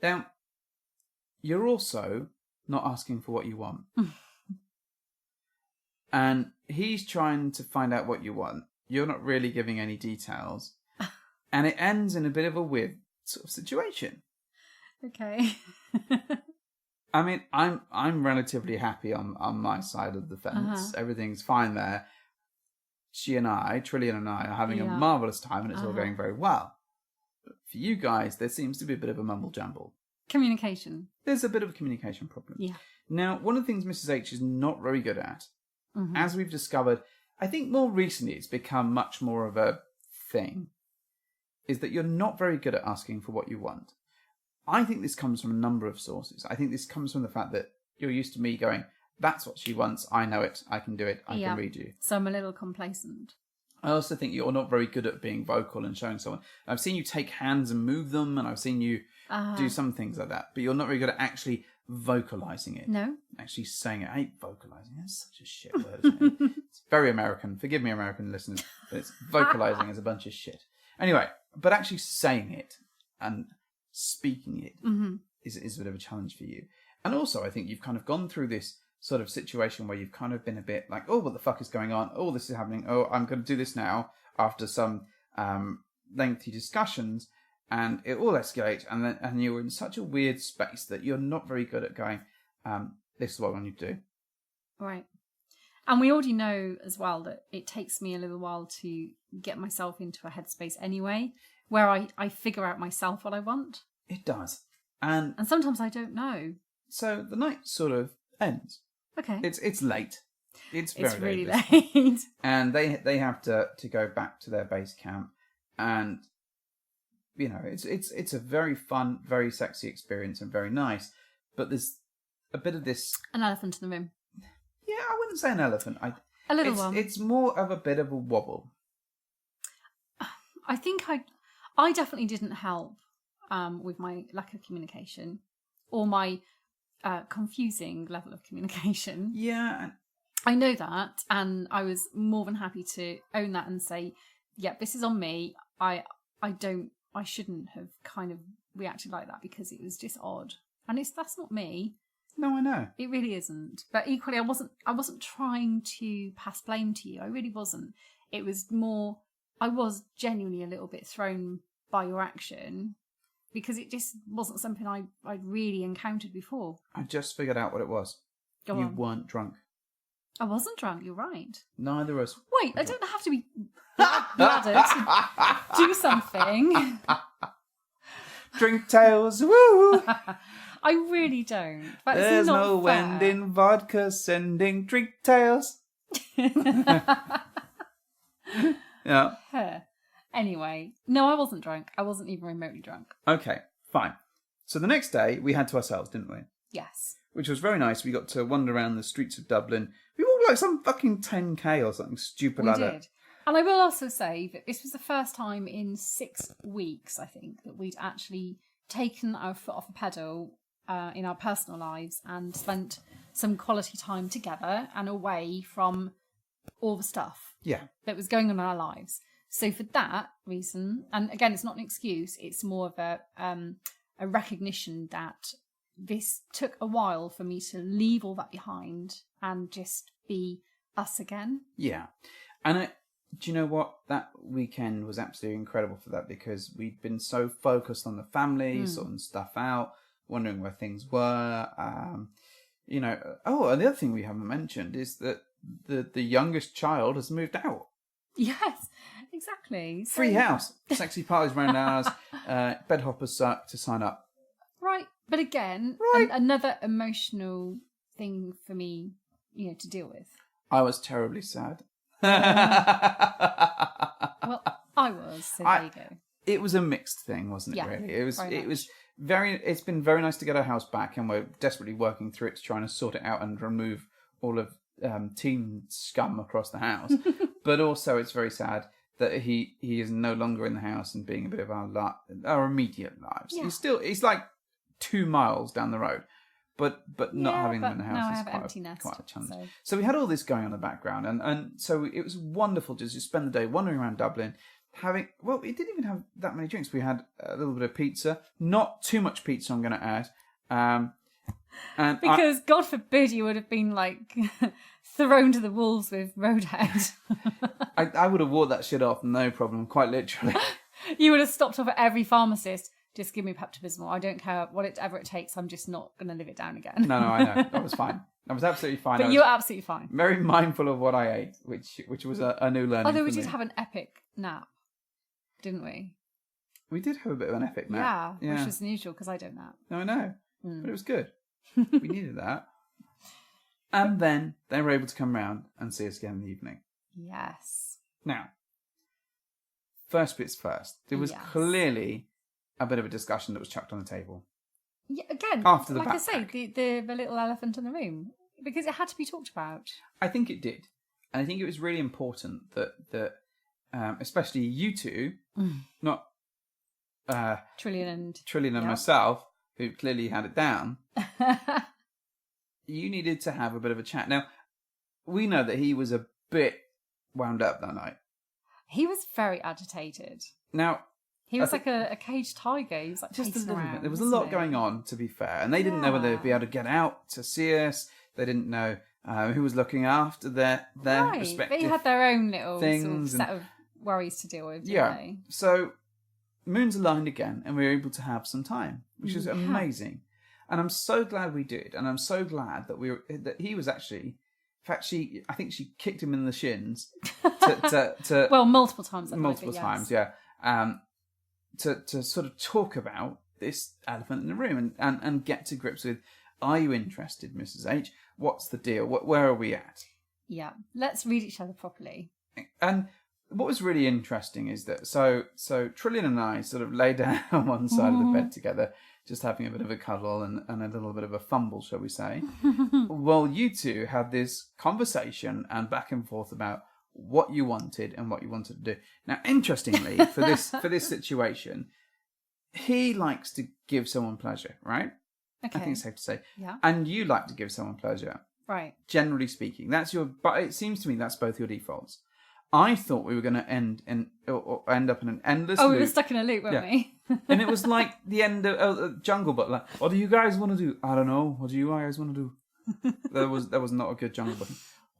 Now, you're also not asking for what you want. And he's trying to find out what you want. You're not really giving any details. And it ends in a bit of a weird sort of situation. Okay. I mean, I'm relatively happy on my side of the fence. Everything's fine there. Trillian and I are having a marvellous time and it's all going very well. But for you guys, there seems to be a bit of a mumble jumble. Communication. There's a bit of a communication problem. Yeah. Now, one of the things Mrs. H is not very good at, as we've discovered, I think more recently it's become much more of a thing, is that you're not very good at asking for what you want. I think this comes from a number of sources. I think this comes from the fact that you're used to me going, that's what she wants, I know it, I can do it, I can read you. So I'm a little complacent. I also think you're not very good at being vocal and showing someone. I've seen you take hands and move them, and I've seen you do some things like that, but you're not very good at actually vocalising it. No. Actually saying it. I hate vocalising. That's such a shit word, isn't it? It's very American. Forgive me, American listeners, but it's vocalising is a bunch of shit. Anyway, but actually saying it and speaking it is a bit of a challenge for you. And also, I think you've kind of gone through this sort of situation where you've kind of been a bit like, oh, what the fuck is going on? Oh, this is happening. Oh, I'm going to do this now after some lengthy discussions, and it all escalates, and you're in such a weird space that you're not very good at going, this is what I want you to do. Right. And we already know as well that it takes me a little while to get myself into a headspace anyway, where I figure out myself what I want. It does. And sometimes I don't know. So the night sort of ends. Okay. It's late. It's really late. late. And they have to go back to their base camp, and you know, it's a very fun, very sexy experience and very nice. But there's a bit of this an elephant in the room. Yeah, I wouldn't say an elephant. A little one. It's more of a bit of a wobble. I think I definitely didn't help with my lack of communication or my confusing level of communication. Yeah. I know that, and I was more than happy to own that and say, yeah, this is on me. I shouldn't have kind of reacted like that because it was just odd. And that's not me. No, I know. It really isn't. But equally, I wasn't trying to pass blame to you. I really wasn't. It was more, I was genuinely a little bit thrown by your action because it just wasn't something I'd really encountered before. I just figured out what it was. Go you on. weren't drunk. I wasn't drunk, you're right. Neither was. Wait, I don't have to be blooded to do something. Drink tales, woo! I really don't. That's There's not no fair. end in vodka sending drink tales. Yeah. Anyway, no, I wasn't drunk. I wasn't even remotely drunk. Okay, fine. So the next day, we had to ourselves, didn't we? Yes. Which was very nice. We got to wander around the streets of Dublin. We walked like some fucking 10k or something stupid like that. We did. And I will also say that this was the first time in 6 weeks, I think, that we'd actually taken our foot off the pedal in our personal lives and spent some quality time together and away from all the stuff that was going on in our lives. So for that reason, and again, it's not an excuse, it's more of a recognition that this took a while for me to leave all that behind and just be us again. Yeah. And do you know what? That weekend was absolutely incredible for that, because we'd been so focused on the family, sorting stuff out, wondering where things were. And the other thing we haven't mentioned is that the youngest child has moved out. Yes, exactly. Free house, sexy parties around ours, bed hoppers to sign up. Right, but again, another emotional thing for me, to deal with. I was terribly sad. Well, I was, so there you go. It was a mixed thing, wasn't it, really? It was it's been very nice to get our house back, and we're desperately working through it to try and sort it out and remove all of teen scum across the house. But also it's very sad that he is no longer in the house and being a bit of our immediate lives. Yeah. He's like 2 miles down the road. But not having them in the house is quite a challenge. So we had all this going on in the background, and so it was wonderful to just spend the day wandering around Dublin, we didn't even have that many drinks. We had a little bit of pizza, not too much pizza, I'm going to add. And because God forbid you would have been like thrown to the wolves with Roadhead. I would have wore that shit off, no problem, quite literally. You would have stopped off at every pharmacist. Just give me Pepto-Bismol. I don't care whatever it takes. I'm just not going to live it down again. No, I know. That was fine. That was absolutely fine. But you were absolutely fine. Very mindful of what I ate, which was a new learning. Although we did have an epic nap, didn't we? We did have a bit of an epic nap. Yeah. Which was unusual because I don't nap. No, I know. But it was good. We needed that. And then they were able to come round and see us again in the evening. Yes. Now, first bits first. There was clearly a bit of a discussion that was chucked on the table. Yeah, again, after the like backpack. I say, the little elephant in the room, because it had to be talked about. I think it did, and I think it was really important that especially you two, not Trillian and myself, who clearly had it down. You needed to have a bit of a chat. Now, we know that he was a bit wound up that night. He was very agitated. Now, he was like a caged tiger. He was like just a little around, bit. There was a lot going on, to be fair, and they didn't know whether they'd be able to get out to see us. They didn't know who was looking after their respective. They had their own little things sort of set of worries to deal with. Yeah. They? So moons aligned again, and we were able to have some time, which is amazing. And I'm so glad we did, and I'm so glad that he was actually. In fact, I think she kicked him in the shins. To well, multiple times. Multiple times, yeah. To sort of talk about this elephant in the room and get to grips with, are you interested, Mrs. H? What's the deal? Where are we at? Yeah, let's read each other properly. And what was really interesting is that, so Trillian and I sort of lay down on one side of the bed together, just having a bit of a cuddle and a little bit of a fumble, shall we say. Well, you two had this conversation and back and forth about what you wanted and what you wanted to do. Now, interestingly, for this situation, he likes to give someone pleasure, right? Okay. I think it's safe to say. Yeah. And you like to give someone pleasure. Right. Generally speaking. But it seems to me that's both your defaults. I thought we were going to end up in an endless loop. We were stuck in a loop, weren't we? And it was like the end of Jungle Book. Like, what do you guys want to do? I don't know. What do you guys want to do? That was not a good Jungle Book.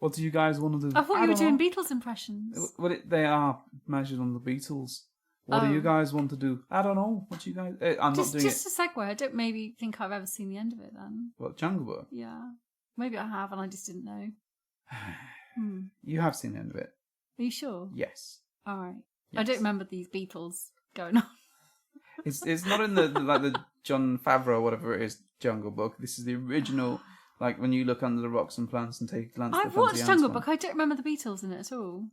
What do you guys want to do? I thought you were doing Beatles impressions. They are measured on the Beatles. What do you guys want to do? I don't know. What do you guys... I'm not doing just a segue. I don't maybe think I've ever seen the end of it then. What, Jungle Book? Yeah. Maybe I have and I just didn't know. You have seen the end of it. Are you sure? Yes. All right. Yes. I don't remember these Beatles going on. It's not in the John Favreau or whatever it is Jungle Book. This is the original, like when you look under the rocks and plants and take a glance. I've watched Jungle Book. I don't remember the Beatles in it at all.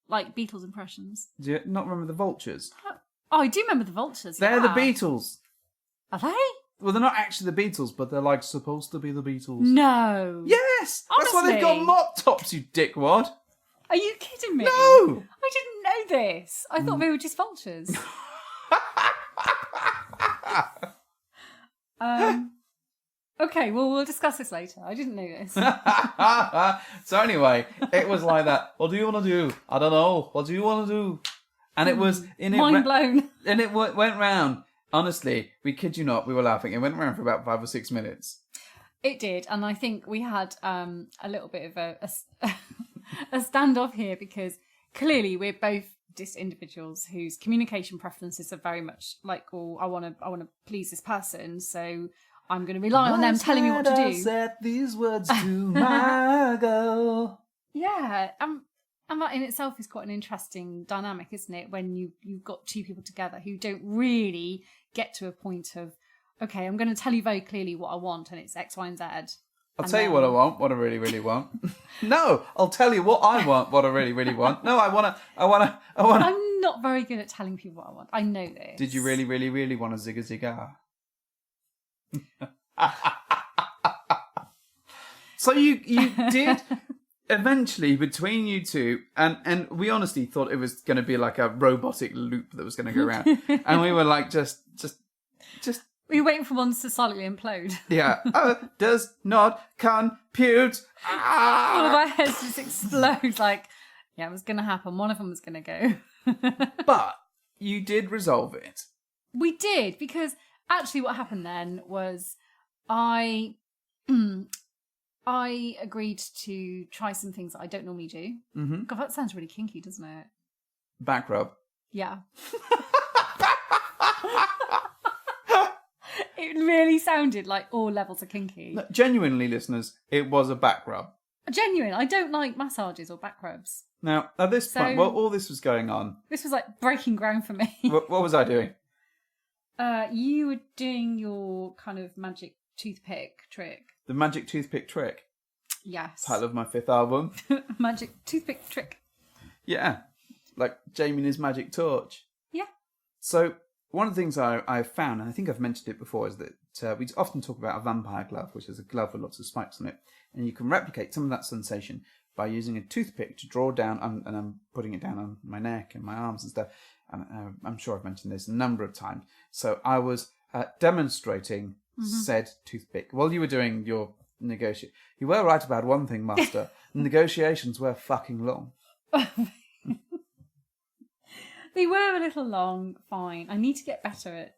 like Beatles impressions. Do you not remember the Vultures? Oh, I do remember the Vultures. They're the yeah. Beatles. Are they? Well, they're not actually the Beatles, but they're like supposed to be the Beatles. No. Yes! That's why they've got Honestly? mop tops, you dickwad. Are you kidding me? No! I didn't know this. I thought they were just vultures. Okay, well, we'll discuss this later. I didn't know this. So anyway, it was like that. What do you want to do? I don't know. What do you want to do? And it was... Mind blown. And it went round. Honestly, we kid you not, we were laughing. It went around for about 5 or 6 minutes. It did, and I think we had a little bit of a standoff here because clearly we're both just individuals whose communication preferences are very much like, oh, I want to please this person, so I'm going to rely on them telling me what to do. Said these words to my girl. Yeah, and that in itself is quite an interesting dynamic, isn't it? When you've got two people together who don't really get to a point of, okay, I'm going to tell you very clearly what I want, and it's X, Y, and Z. I'll tell you what I want, what I really, really want. No, I'll tell you what I want, what I really, really want. No, I wanna. I'm not very good at telling people what I want. I know this. Did you really, really, really want a zigga zigga? So you did eventually between you two, and we honestly thought it was going to be like a robotic loop that was going to go around, and we were like just. We were waiting for one to silently implode. Yeah. Does not compute. All of our heads just explode. Like, yeah, it was going to happen. One of them was going to go. But you did resolve it. We did, because actually what happened then was I agreed to try some things that I don't normally do. Mm-hmm. God, that sounds really kinky, doesn't it? Back rub. Yeah. It really sounded like all levels of kinky. No, genuinely, listeners, it was a back rub. Genuine. I don't like massages or back rubs. Now, at this point, while all this was going on... This was like breaking ground for me. What was I doing? You were doing your kind of magic toothpick trick. The magic toothpick trick. Yes. Title of my 5th album. Magic toothpick trick. Yeah. Like Jamie and his magic torch. Yeah. So... one of the things I've found, and I think I've mentioned it before, is that we often talk about a vampire glove, which is a glove with lots of spikes on it. And you can replicate some of that sensation by using a toothpick to draw down, and I'm putting it down on my neck and my arms and stuff. And I'm sure I've mentioned this a number of times. So I was demonstrating said toothpick while you were doing your negotiation. You were right about one thing, Master. Negotiations were fucking long. They were a little long, fine. I need to get better at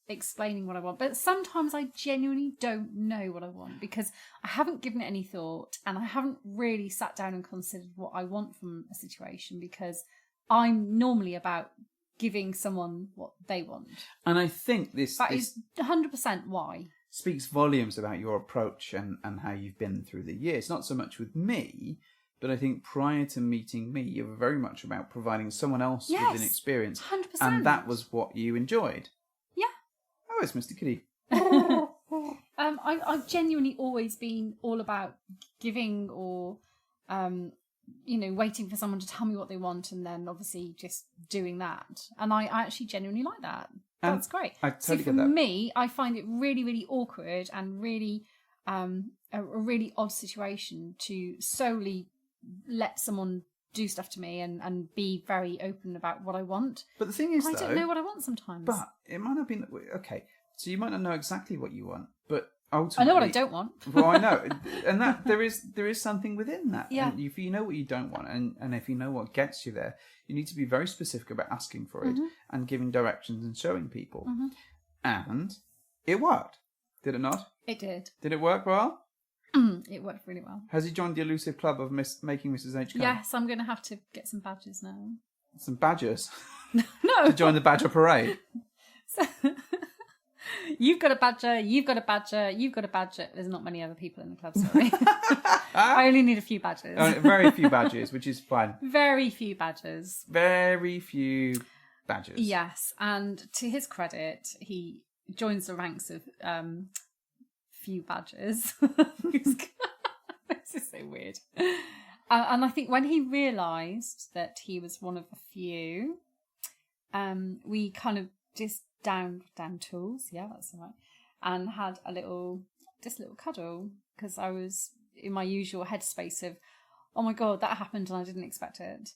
explaining what I want. But sometimes I genuinely don't know what I want because I haven't given it any thought and I haven't really sat down and considered what I want from a situation because I'm normally about giving someone what they want. And I think this is 100% why. Speaks volumes about your approach and how you've been through the years. Not so much with me, but I think prior to meeting me, you were very much about providing someone else with an experience. 100%. And that was what you enjoyed. Yeah. Oh, it's Mr. Kitty. I've genuinely always been all about giving or, waiting for someone to tell me what they want and then obviously just doing that. And I actually genuinely like that. That's great. I totally get that. For me, I find it really, really awkward and really a really odd situation to solely let someone do stuff to me and be very open about what I want. But the thing is, I don't know what I want sometimes. But it might not be... Okay, so you might not know exactly what you want, but ultimately... I know what I don't want. Well, I know. And that there is something within that. Yeah. And if you know what you don't want, and if you know what gets you there, you need to be very specific about asking for it and giving directions and showing people. And it worked. Did it not? It did. Did it work well? It worked really well. Has he joined the elusive club of making Mrs. H come? Yes, I'm going to have to get some badges now. Some badgers? No. To join the badger parade? So, you've got a badger, you've got a badger, you've got a badger. There's not many other people in the club, sorry. I only need a few badges. Very few badges, which is fine. Very few badges. Very few badges. Yes, and to his credit, he joins the ranks of... few badgers. This is so weird. And I think when he realised that he was one of the few, we kind of just down tools, yeah, that's all right, and had a little cuddle, because I was in my usual headspace of, oh my God, that happened and I didn't expect it.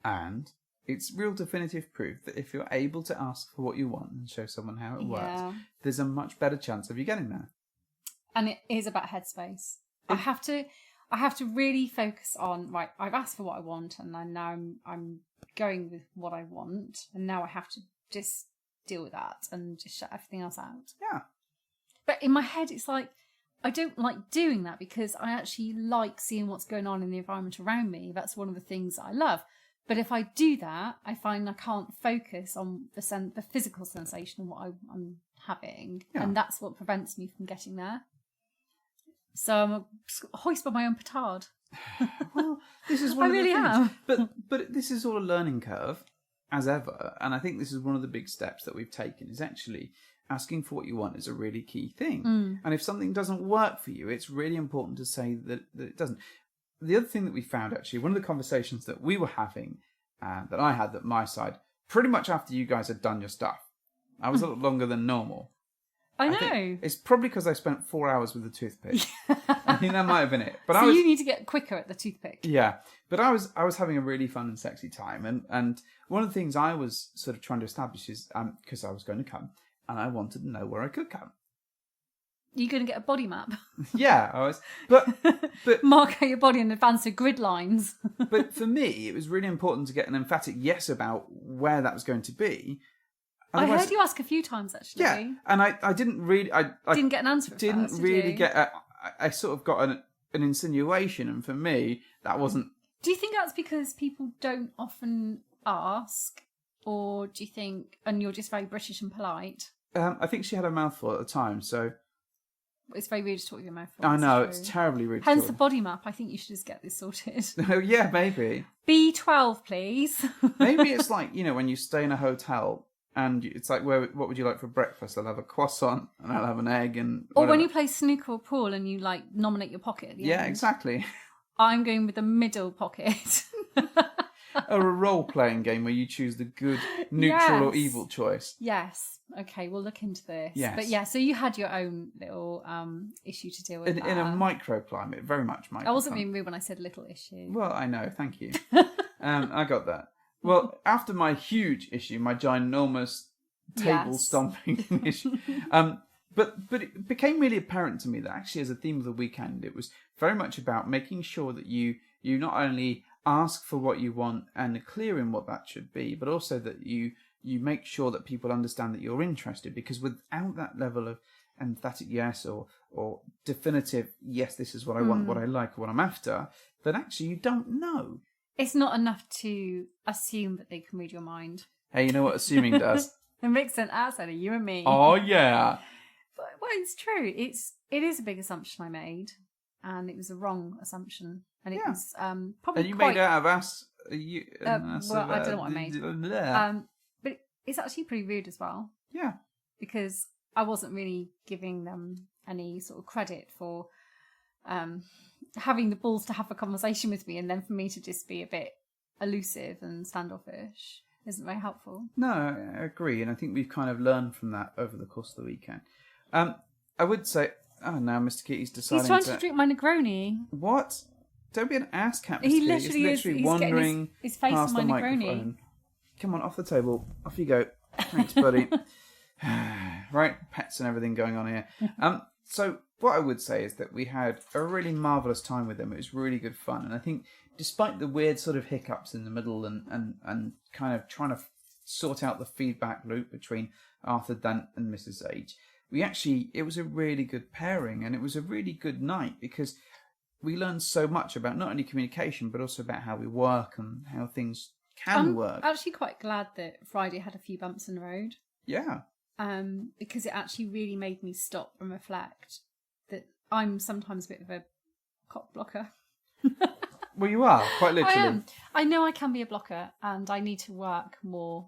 And it's real definitive proof that if you're able to ask for what you want and show someone how it works, there's a much better chance of you getting there. And it is about headspace. I have to really focus on, right, I've asked for what I want, and now I'm going with what I want, and now I have to just deal with that and just shut everything else out. Yeah. But in my head, it's like, I don't like doing that, because I actually like seeing what's going on in the environment around me. That's one of the things that I love. But if I do that, I find I can't focus on the physical sensation of what I'm having. Yeah. And that's what prevents me from getting there. So I'm a hoist by my own petard. Well, this is one I of really the things. am. But this is all a learning curve, as ever. And I think this is one of the big steps that we've taken, is actually asking for what you want is a really key thing. And if something doesn't work for you, it's really important to say that it doesn't. The other thing that we found, actually, one of the conversations that we were having, that I had, that my side, pretty much after you guys had done your stuff, I was a little longer than normal. I know. It's probably because I spent 4 hours with the toothpick. I think that might have been it. But so you need to get quicker at the toothpick. Yeah. But I was having a really fun and sexy time. And one of the things I was sort of trying to establish is, because I was going to come, and I wanted to know where I could come. You're going to get a body map. Yeah, I was. But mark out your body in advance of grid lines. But for me, it was really important to get an emphatic yes about where that was going to be. Otherwise, I heard you ask a few times, actually. Yeah, and I didn't really... I didn't get an answer at didn't first, really did you? get... I sort of got an insinuation, and for me, that wasn't... Do you think that's because people don't often ask? Or do you think... And you're just very British and polite? I think she had a mouthful at the time, so... It's very rude to talk with your mouth full. I know, it's terribly rude. Hence the body map. I think you should just get this sorted. Oh, yeah, maybe. B12, please. Maybe it's like, when you stay in a hotel and it's like, what would you like for breakfast? I'll have a croissant and I'll have an egg and whatever. Or when you play snooker or pool and you nominate your pocket at the end. Exactly. I'm going with the middle pocket. Or a role-playing game where you choose the good, neutral or evil choice. Yes. Okay, we'll look into this. Yes. But yeah, so you had your own little issue to deal with. In a microclimate, very much microclimate. I wasn't being rude when I said little issue. Well, I know, thank you. I got that. Well, after my huge issue, my ginormous table stomping issue, but it became really apparent to me that actually as a theme of the weekend, it was very much about making sure that you not only ask for what you want and are clear in what that should be, but also that you make sure that people understand that you're interested, because without that level of emphatic yes or definitive yes, this is what I want, what I like, or what I'm after, then actually you don't know. It's not enough to assume that they can read your mind. Hey, you know what assuming does? It makes an ass out of you and me. Oh yeah. But, well, it's true. It is a big assumption I made, and it was a wrong assumption. And it was probably. And you made it out of ass. I don't know what I made. But it's actually pretty rude as well. Yeah. Because I wasn't really giving them any sort of credit for having the balls to have a conversation with me, and then for me to just be a bit elusive and standoffish isn't very helpful. No, I agree, and I think we've kind of learned from that over the course of the weekend. I would say, now Mr. Kitty's deciding. He's trying to drink my Negroni. What? Don't be an ass cat, Mr. He Kitty. literally He's literally is. wandering his face past on the my Negroni. microphone. Come on, off the table. Off you go. Thanks, buddy. Right, pets and everything going on here. So what I would say is that we had a really marvellous time with them. It was really good fun. And I think despite the weird sort of hiccups in the middle and kind of trying to sort out the feedback loop between Arthur Dent and Mrs. H, it was a really good pairing, and it was a really good night because we learned so much about not only communication, but also about how we work and how things can work. I'm actually quite glad that Friday had a few bumps in the road. Yeah. Because it actually really made me stop and reflect that I'm sometimes a bit of a cock blocker. Well, you are, quite literally. I am. I know I can be a blocker, and I need to work more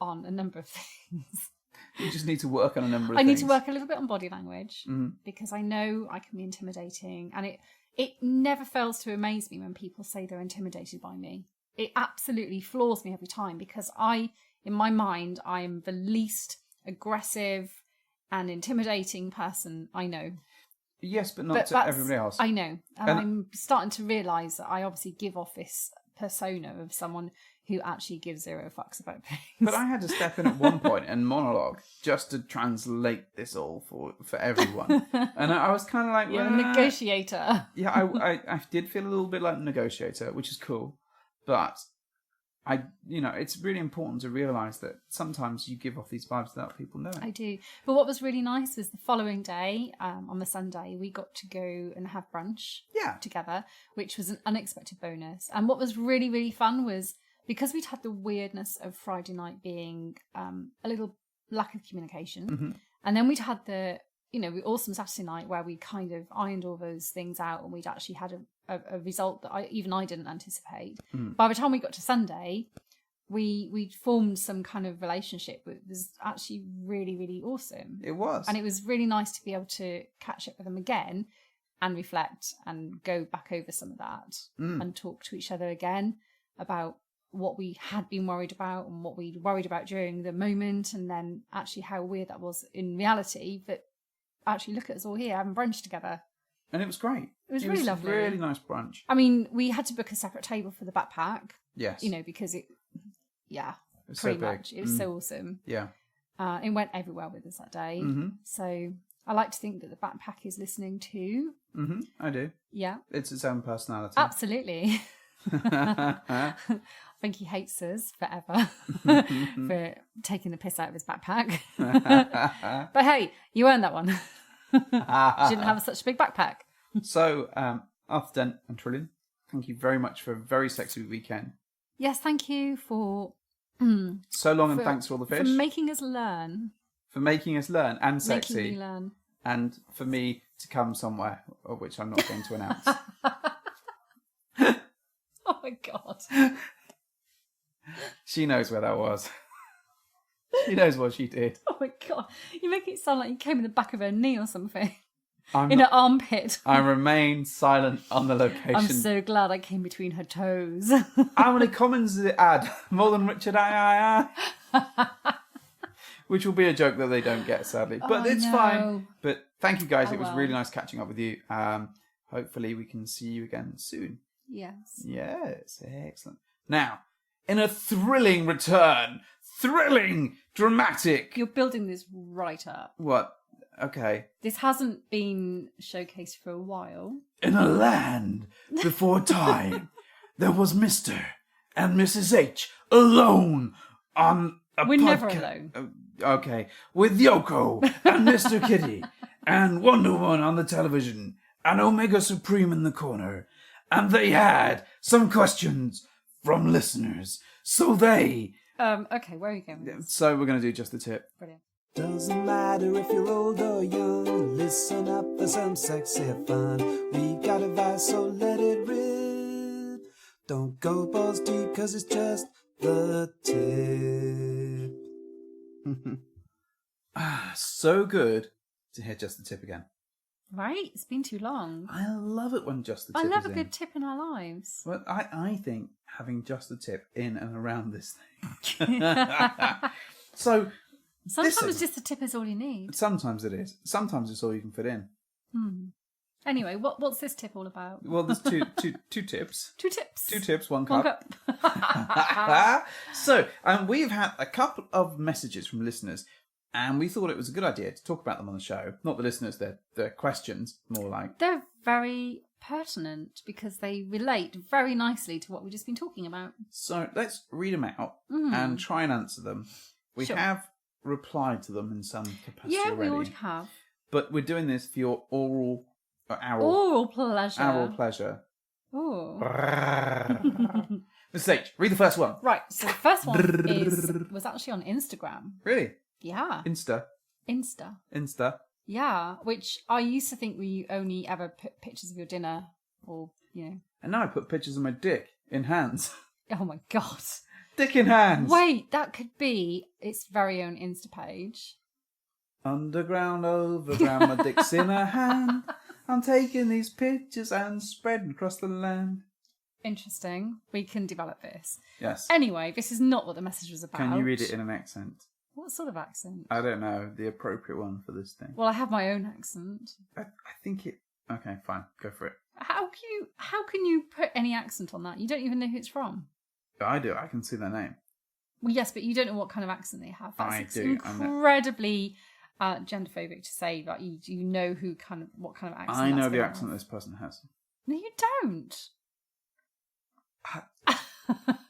on a number of things. You just need to work on a number of things. I need to work a little bit on body language, because I know I can be intimidating, and it never fails to amaze me when people say they're intimidated by me. It absolutely floors me every time because in my mind, I'm the least aggressive and intimidating person I know. Yes, but not to everybody else. I know. And I'm starting to realise that I obviously give off this persona of someone who actually gives zero fucks about things. But I had to step in at one point and monologue just to translate this all for everyone. And I was kind of like... You're a negotiator. Yeah, I did feel a little bit like a negotiator, which is cool. But it's really important to realise that sometimes you give off these vibes without people knowing. I do. But what was really nice was the following day, on the Sunday, we got to go and have brunch together, which was an unexpected bonus. And what was really, really fun was, because we'd had the weirdness of Friday night being a little lack of communication, and then we'd had the awesome Saturday night where we kind of ironed all those things out, and we'd actually had a result that I didn't anticipate. By the time we got to Sunday, we'd formed some kind of relationship that was actually really, really awesome. It was. And it was really nice to be able to catch up with them again and reflect and go back over some of that and talk to each other again about what we had been worried about and what we'd worried about during the moment, and then actually how weird that was in reality. But actually, look at us all here having brunch together. And it was great. It was really lovely. Really nice brunch. I mean, we had to book a separate table for the backpack. Yes. Because it was pretty so much. It was so awesome. Yeah. It went everywhere with us that day. So I like to think that the backpack is listening too. I do. Yeah. It's its own personality. Absolutely. I think he hates us forever for taking the piss out of his backpack. But hey, you earned that one. You didn't have such a big backpack. So, Arthur Dent and Trillian, thank you very much for a very sexy weekend. Yes, thank you for... so long, and thanks for all the fish. For making us learn. For making us learn, and sexy. Making me learn. And for me to come somewhere, of which I'm not going to announce. Oh my God. She knows where that was. She knows what she did. Oh my God. You make it sound like you came in the back of her knee or something. In her armpit. I remain silent on the location. I'm so glad I came between her toes. How many comments did it add? More than Richard Which will be a joke that they don't get, sadly. But it's fine. But thank you guys. It was really nice catching up with you. Hopefully we can see you again soon. Yes. Yes. Excellent. Now, in a thrilling return, dramatic. You're building this right up. What? Okay. This hasn't been showcased for a while. In a land before time, there was Mr. and Mrs. H alone on a We're never alone. Okay. With Yoko and Mr. Kitty and Wonder Woman on the television and Omega Supreme in the corner. And they had some questions from listeners. So they... Okay, where are you going? So we're going to do just the tip. Brilliant. Doesn't matter if you're old or young, listen up for some sexy fun. We got advice, so let it rip. Don't go balls deep, cause it's just the tip. So good to hear just the tip again. Right? It's been too long. I love it when just the tip is I love a in. good tip in our lives. Well, I think having just the tip in and around this thing. So... Sometimes just a tip is all you need. Sometimes it is. Sometimes it's all you can fit in. Anyway, what's this tip all about? Well, there's two tips. Two tips. 2 tips, 1 cup. So, we've had a couple of messages from listeners, and we thought it was a good idea to talk about them on the show. Not the listeners, they're questions, more like. They're very pertinent because they relate very nicely to what we've just been talking about. So, let's read them out and try and answer them. We have replied to them in some capacity already. Yeah, we already have. But we're doing this for your oral pleasure. Oral pleasure. Oh. Mr. H, read the first one. Right, so the first one was actually on Instagram. Really? Yeah. Insta. Yeah, which I used to think we only ever put pictures of your dinner or, And now I put pictures of my dick in hands. Oh my God. Dick in hands. Wait, that could be its very own Insta page. Underground, overground, my dick's in a hand. I'm taking these pictures and spreading across the land. Interesting. We can develop this. Yes. Anyway, this is not what the message was about. Can you read it in an accent? What sort of accent? I don't know. The appropriate one for this thing. Well, I have my own accent. I think it... Okay, fine. Go for it. How can you put any accent on that? You don't even know who it's from. I do. I can see their name. Well, yes, but you don't know what kind of accent they have. That's I do. incredibly genderphobic to say that you know what kind of accent. I know that's the gonna accent have. this person has. No, you don't.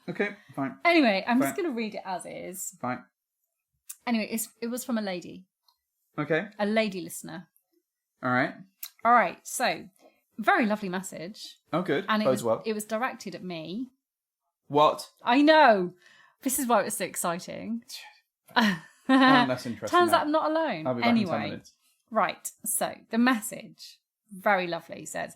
Okay, fine. Anyway, I'm Fine. just going to read it as is. Fine. Anyway, it was from a lady. Okay. A lady listener. All right. All right, so very lovely message. Oh, good. And Bodes well. it was directed at me. What? I know. This is why it was so exciting. That's interesting. Turns now. out I'm not alone. I'll be back in 10 Anyway, minutes. right. So the message, very lovely, says,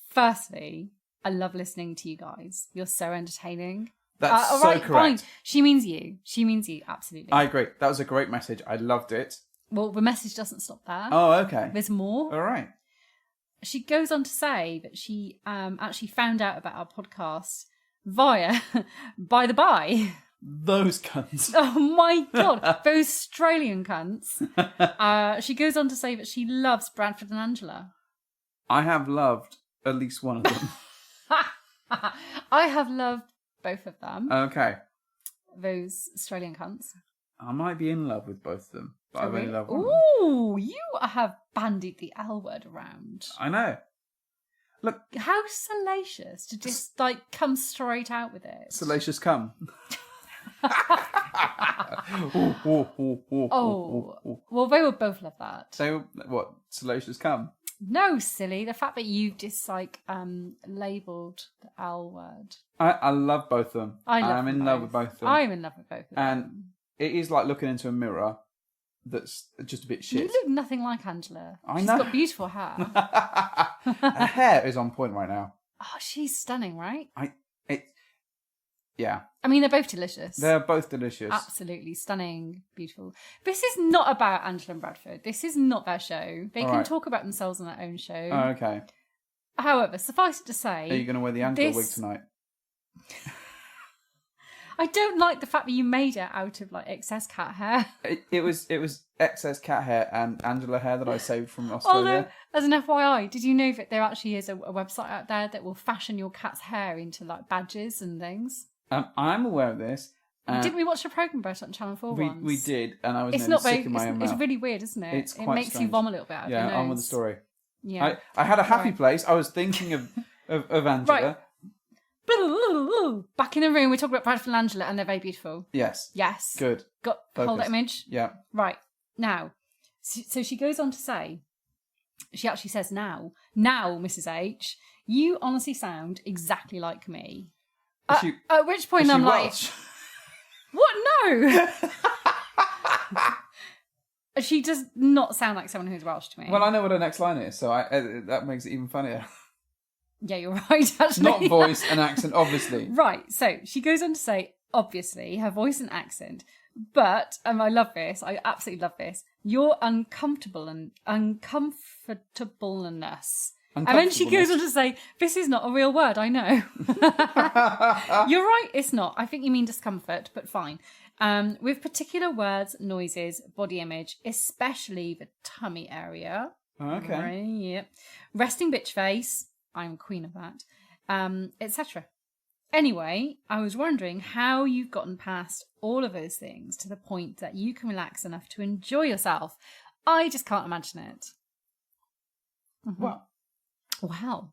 firstly, I love listening to you guys. You're so entertaining. That's all so right, correct. Fine. She means you. She means you, absolutely. I agree. That was a great message. I loved it. Well, the message doesn't stop there. Oh, okay. There's more. All right. She goes on to say that she actually found out about our podcast via By the By. Those cunts. Oh my God, those Australian cunts. She goes on to say that she loves Bradford and Angela. I have loved at least one of them. I have loved both of them. Okay. Those Australian cunts. I might be in love with both of them, but Oh, I've only really? loved one. Ooh, you have bandied the L word around. I know. Look, How salacious to just come straight out with it. salacious cum. Well, they would both love that. So, what? Salacious cum? No, silly. The fact that you've just labelled the L word. I love both of them. I'm in love with both of them. I'm in love with both of them. And it is like looking into a mirror that's just a bit shit. You look nothing like Angela. I She's know. got beautiful hair. Her hair is on point right now. Oh, she's stunning, right? Yeah. I mean, they're both delicious. They're both delicious. Absolutely stunning, beautiful. This is not about Angela and Bradford. This is not their show. They All can right. talk about themselves on their own show. Oh, okay. However, suffice it to say, Are you going to wear the Angela wig tonight? I don't like the fact that you made it out of excess cat hair. It was excess cat hair and Angela hair that I saved from Australia. Although, as an FYI, did you know that there actually is a website out there that will fashion your cat's hair into badges and things? I'm aware of this. Didn't we watch a program about it on Channel 4 once? We did, and I was It's nearly not very. sick in my own It's mouth. really weird, isn't it? It's It quite makes you strange. vomit a little bit out of your nose. Yeah, on with the story. Yeah. I had a happy Right. place. I was thinking of Angela. Right. Back in the room, we talk about Bradford and Angela, and they're very beautiful. Yes. Yes. Good. Got the whole Focus. image? Yeah. Right. Now, so she goes on to say, she actually says, now, Mrs. H, you honestly sound exactly like me. She- At which point is she I'm Welsh? what? No! She does not sound like someone who's Welsh to me. Well, I know what her next line is, so that makes it even funnier. Yeah, you're right, actually. Not voice and accent, obviously. Right, so she goes on to say, obviously, her voice and accent, but, and I love this, I absolutely love this, your uncomfortableness. And then she goes on to say, this is not a real word, I know. You're right, it's not. I think you mean discomfort, but fine. With particular words, noises, body image, especially the tummy area. Okay. Right, yeah. Resting bitch face. I'm queen of that. Etc. Anyway, I was wondering how you've gotten past all of those things to the point that you can relax enough to enjoy yourself. I just can't imagine it. Mm-hmm. Well. Wow.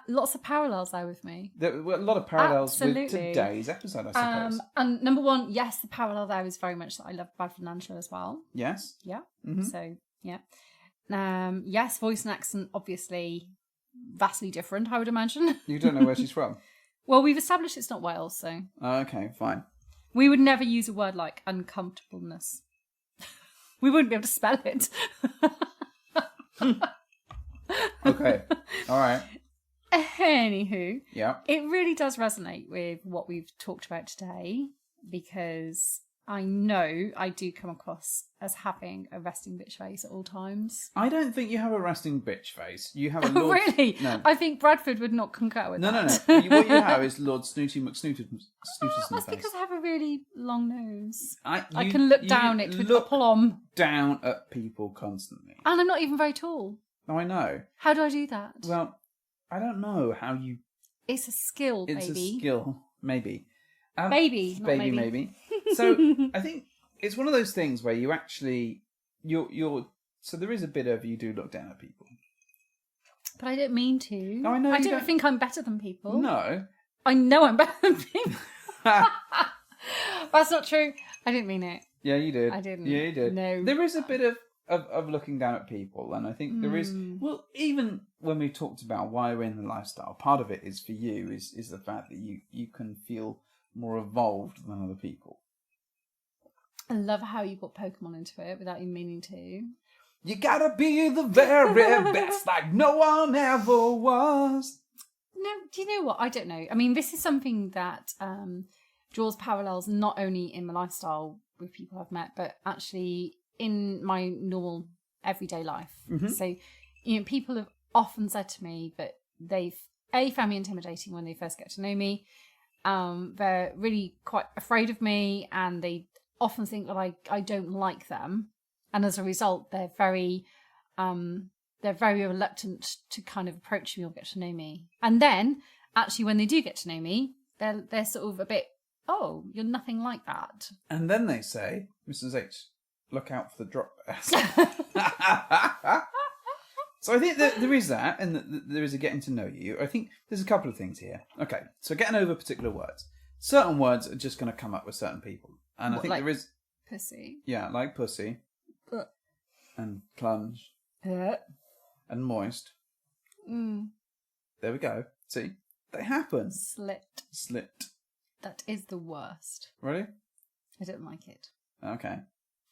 Lots of parallels there with me. There were a lot of parallels Absolutely. with today's episode, I suppose. And number one, yes, the parallel there is very much that I love Bradford and Angela as well. Yes. Yeah. Mm-hmm. So, yeah. Yes, voice and accent, obviously, vastly different, I would imagine. You don't know where she's from? Well, we've established it's not Wales, so Okay, fine. we would never use a word like uncomfortableness. We wouldn't be able to spell it. Okay. All right. Anywho, Yeah. it really does resonate with what we've talked about today because I know I do come across as having a resting bitch face at all times. I don't think you have a resting bitch face. You have a Lord... Really? No. I think Bradford would not concur with No. that. What you have is Lord Snooty McSnooter's That's face. because I have a really long nose. I You can look down it with look aplomb. down at people constantly. And I'm not even very tall. Oh, I know. How do I do that? Well, I don't know how you... It's a skill, It's baby. a skill, maybe. Baby, not Maybe. So, I think it's one of those things where you actually... You're... So there is a bit of you do look down at people. But I don't mean to. No, I know I you don't don't- think I'm better than people. No. I know I'm better than people. That's not true. I didn't mean it. Yeah, you did. I didn't. Yeah, you did. No. There is a bit of looking down at people, and I think there is... Well, even when we talked about why we're in the lifestyle, part of it is for you, is the fact that you can feel more evolved than other people. I love how you got Pokemon into it without you meaning to. You gotta be the very best, like no one ever was. No, do you know what? I don't know. I mean, this is something that draws parallels not only in my lifestyle with people I've met, but actually in my normal everyday life. Mm-hmm. So, you know, people have often said to me that they've found me intimidating when they first get to know me. They're really quite afraid of me, and they often think that I don't like them, and as a result, they're very reluctant to kind of approach me or get to know me. And then, actually, when they do get to know me, they're sort of a bit, oh, you're nothing like that. And then they say, Mrs. H, look out for the drop bears. So I think that there is that, and that there is a getting to know you. I think there's a couple of things here. Okay, so getting over particular words. Certain words are just going to come up with certain people. And I think like there is... pussy. Yeah, like pussy. And plunge. And moist. There we go. See? They happen. Slit. That is the worst. Ready? I don't like it. Okay.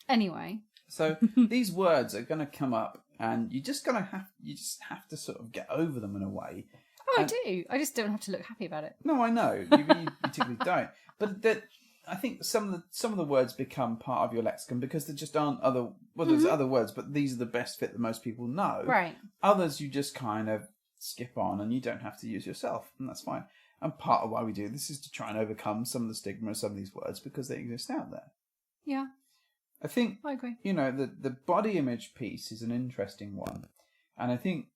Anyway. So these words are going to come up, and you just have to sort of get over them in a way. Oh, I do. I just don't have to look happy about it. No, I know. You particularly don't. But that I think some of the words become part of your lexicon because there just aren't other... Well, there's other words, but these are the best fit that most people know. Right. Others you just kind of skip on and you don't have to use yourself, and that's fine. And part of why we do this is to try and overcome some of the stigma of some of these words because they exist out there. Yeah. I think... I agree. You know, the body image piece is an interesting one. And I think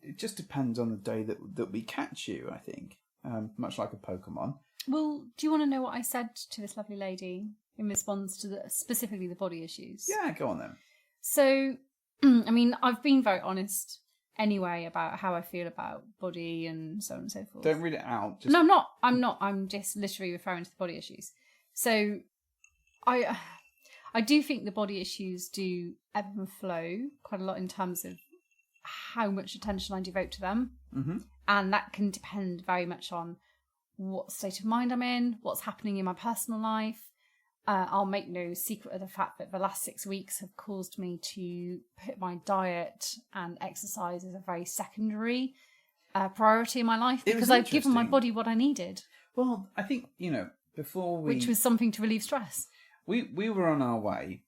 it just depends on the day that we catch you, I think. Much like a Pokemon. Well, do you want to know what I said to this lovely lady in response to specifically the body issues? Yeah, go on then. So, I mean, I've been very honest anyway about how I feel about body and so on and so forth. Don't read it out. No, I'm not. I'm just literally referring to the body issues. So, I do think the body issues do ebb and flow quite a lot in terms of how much attention I devote to them. Mm-hmm. And that can depend very much on what state of mind I'm in, what's happening in my personal life. I'll make no secret of the fact that the last 6 weeks have caused me to put my diet and exercise as a very secondary priority in my life because I've given my body what I needed. Well, I think, you know, before we... Which was something to relieve stress. We were on our way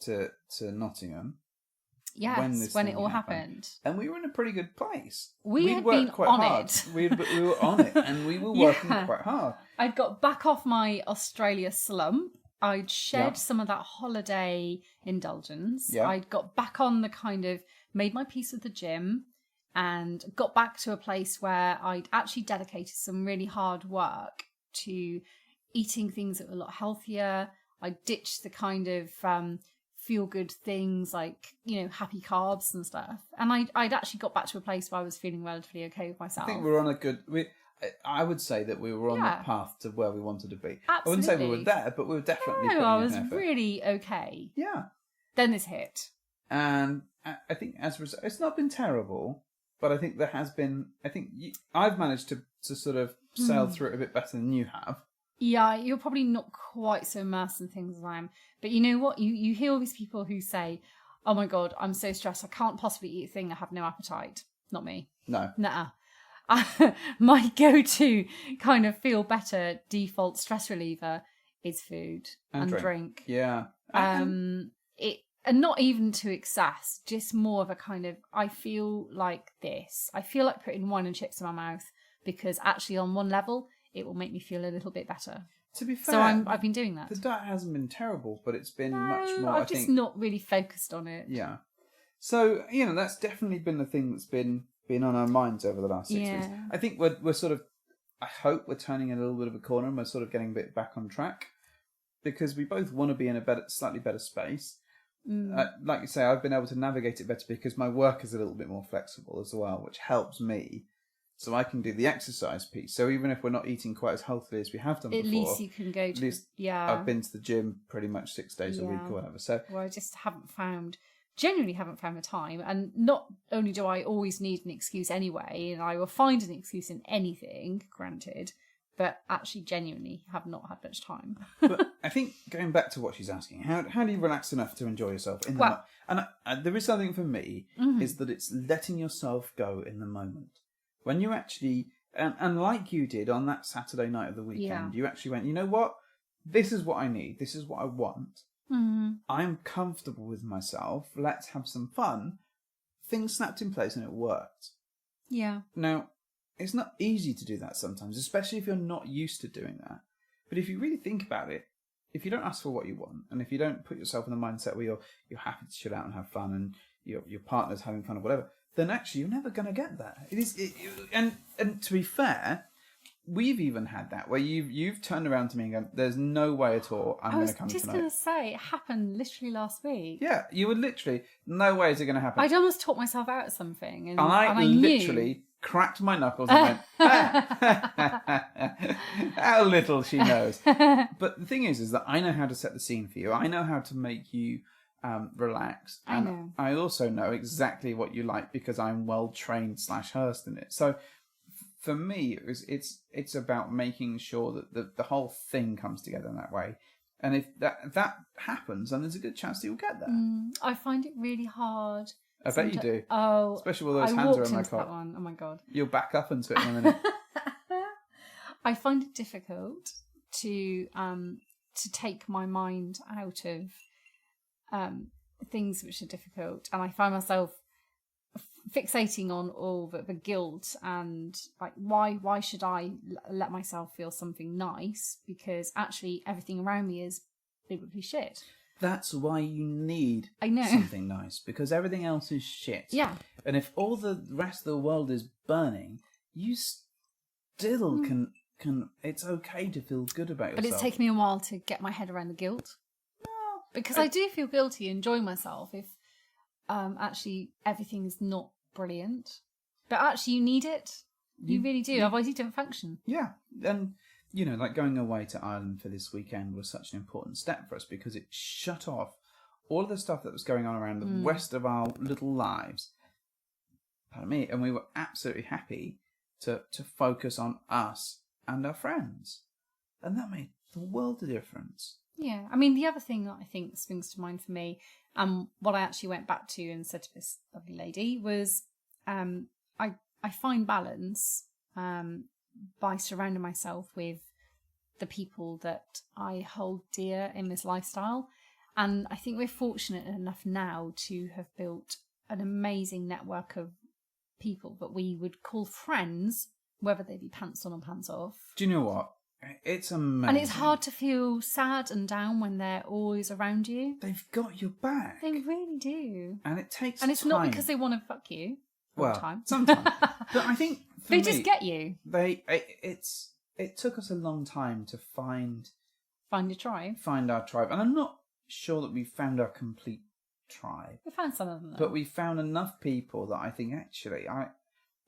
to Nottingham. Yes, when it all happened. And we were in a pretty good place. We'd been on it. We were on it, and we were working quite hard. I'd got back off my Australia slump. I'd shed some of that holiday indulgence. Yeah. I'd got back on the kind of, made my peace with the gym, and got back to a place where I'd actually dedicated some really hard work to eating things that were a lot healthier. I ditched the kind of... feel good things like, you know, happy carbs and stuff. And I'd actually got back to a place where I was feeling relatively okay with myself. I think we were on a good... I would say that we were on the path to where we wanted to be. Absolutely. I wouldn't say we were there, but we were definitely putting I in was effort. really okay. Yeah. Then this hit. And I think it's not been terrible, but I think there has been... I think I've managed to sort of sail through it a bit better than you have. Yeah, you're probably not quite so immersed in things as I am. But you know what? You hear all these people who say, oh my God, I'm so stressed. I can't possibly eat a thing. I have no appetite. Not me. No. Nuh-uh. My go-to kind of feel better default stress reliever is food and drink. Yeah. And not even to excess, just more of a kind of, I feel like this. I feel like putting wine and chips in my mouth because actually on one level, it will make me feel a little bit better. To be fair, so I've been doing that. The diet hasn't been terrible, but it's been much more, I've just not really focused on it. Yeah. So, that's definitely been the thing that's been on our minds over the last 6 weeks. I think we're sort of, I hope we're turning a little bit of a corner and we're sort of getting a bit back on track because we both want to be in a slightly better space. Like you say, I've been able to navigate it better because my work is a little bit more flexible as well, which helps me. So I can do the exercise piece. So even if we're not eating quite as healthily as we have done before, at least you can go to. I've been to the gym pretty much 6 days a week or whatever. So I just genuinely haven't found the time. And not only do I always need an excuse anyway, and I will find an excuse in anything, granted, but actually genuinely have not had much time. But I think going back to what she's asking, how do you relax enough to enjoy yourself in the moment? And there is something for me, is that it's letting yourself go in the moment. When you actually, and like you did on that Saturday night of the weekend, you actually went, you know what? This is what I need. This is what I want. I'm comfortable with myself. Let's have some fun. Things snapped in place and it worked. Yeah. Now, it's not easy to do that sometimes, especially if you're not used to doing that. But if you really think about it, if you don't ask for what you want, and if you don't put yourself in the mindset where you're happy to chill out and have fun, and your partner's having fun or whatever, then actually you're never going to get that. And to be fair, we've even had that where you've turned around to me and gone, "There's no way at all I'm going to come tonight." I was just going to say, it happened literally last week. Yeah, you were literally, no way is it going to happen. I'd almost talked myself out of something, and I literally cracked my knuckles and went, how little she knows. But the thing is that I know how to set the scene for you. I know how to make you relax. And I know. I also know exactly what you like because I'm well trained / hearsed in it. So for me, it's about making sure that the whole thing comes together in that way. And if that happens, then there's a good chance that you'll get there. I find it really hard. I bet you do. Oh, especially with those hands around my cock. Oh my god! You'll back up into it in a minute. I find it difficult to take my mind out of things which are difficult, and I find myself fixating on all the guilt and like why should I let myself feel something nice because actually everything around me is biblically shit. That's why you need something nice, because everything else is shit. Yeah. And if all the rest of the world is burning, you still can it's okay to feel good about yourself. But it's taken me a while to get my head around the guilt. No. Because I do feel guilty, enjoy myself if actually everything is not brilliant. But actually you need it. You really do, otherwise you don't function. Yeah. And like going away to Ireland for this weekend was such an important step for us because it shut off all of the stuff that was going on around the rest of our little lives. Pardon me. And we were absolutely happy to focus on us and our friends. And that made the world of difference. Yeah. I mean, the other thing that I think springs to mind for me, what I actually went back to and said to this lovely lady was, I find balance, by surrounding myself with the people that I hold dear in this lifestyle. And I think we're fortunate enough now to have built an amazing network of people that we would call friends, whether they be pants on or pants off. Do you know what? It's amazing. And it's hard to feel sad and down when they're always around you. They've got your back. They really do. And it takes And it's time. not because they want to fuck you all the time. Sometimes. But I think for they me, just get you. It took us a long time to find your tribe. Find our tribe. And I'm not sure that we found our complete tribe. We found some of them, though. But we found enough people that I think actually,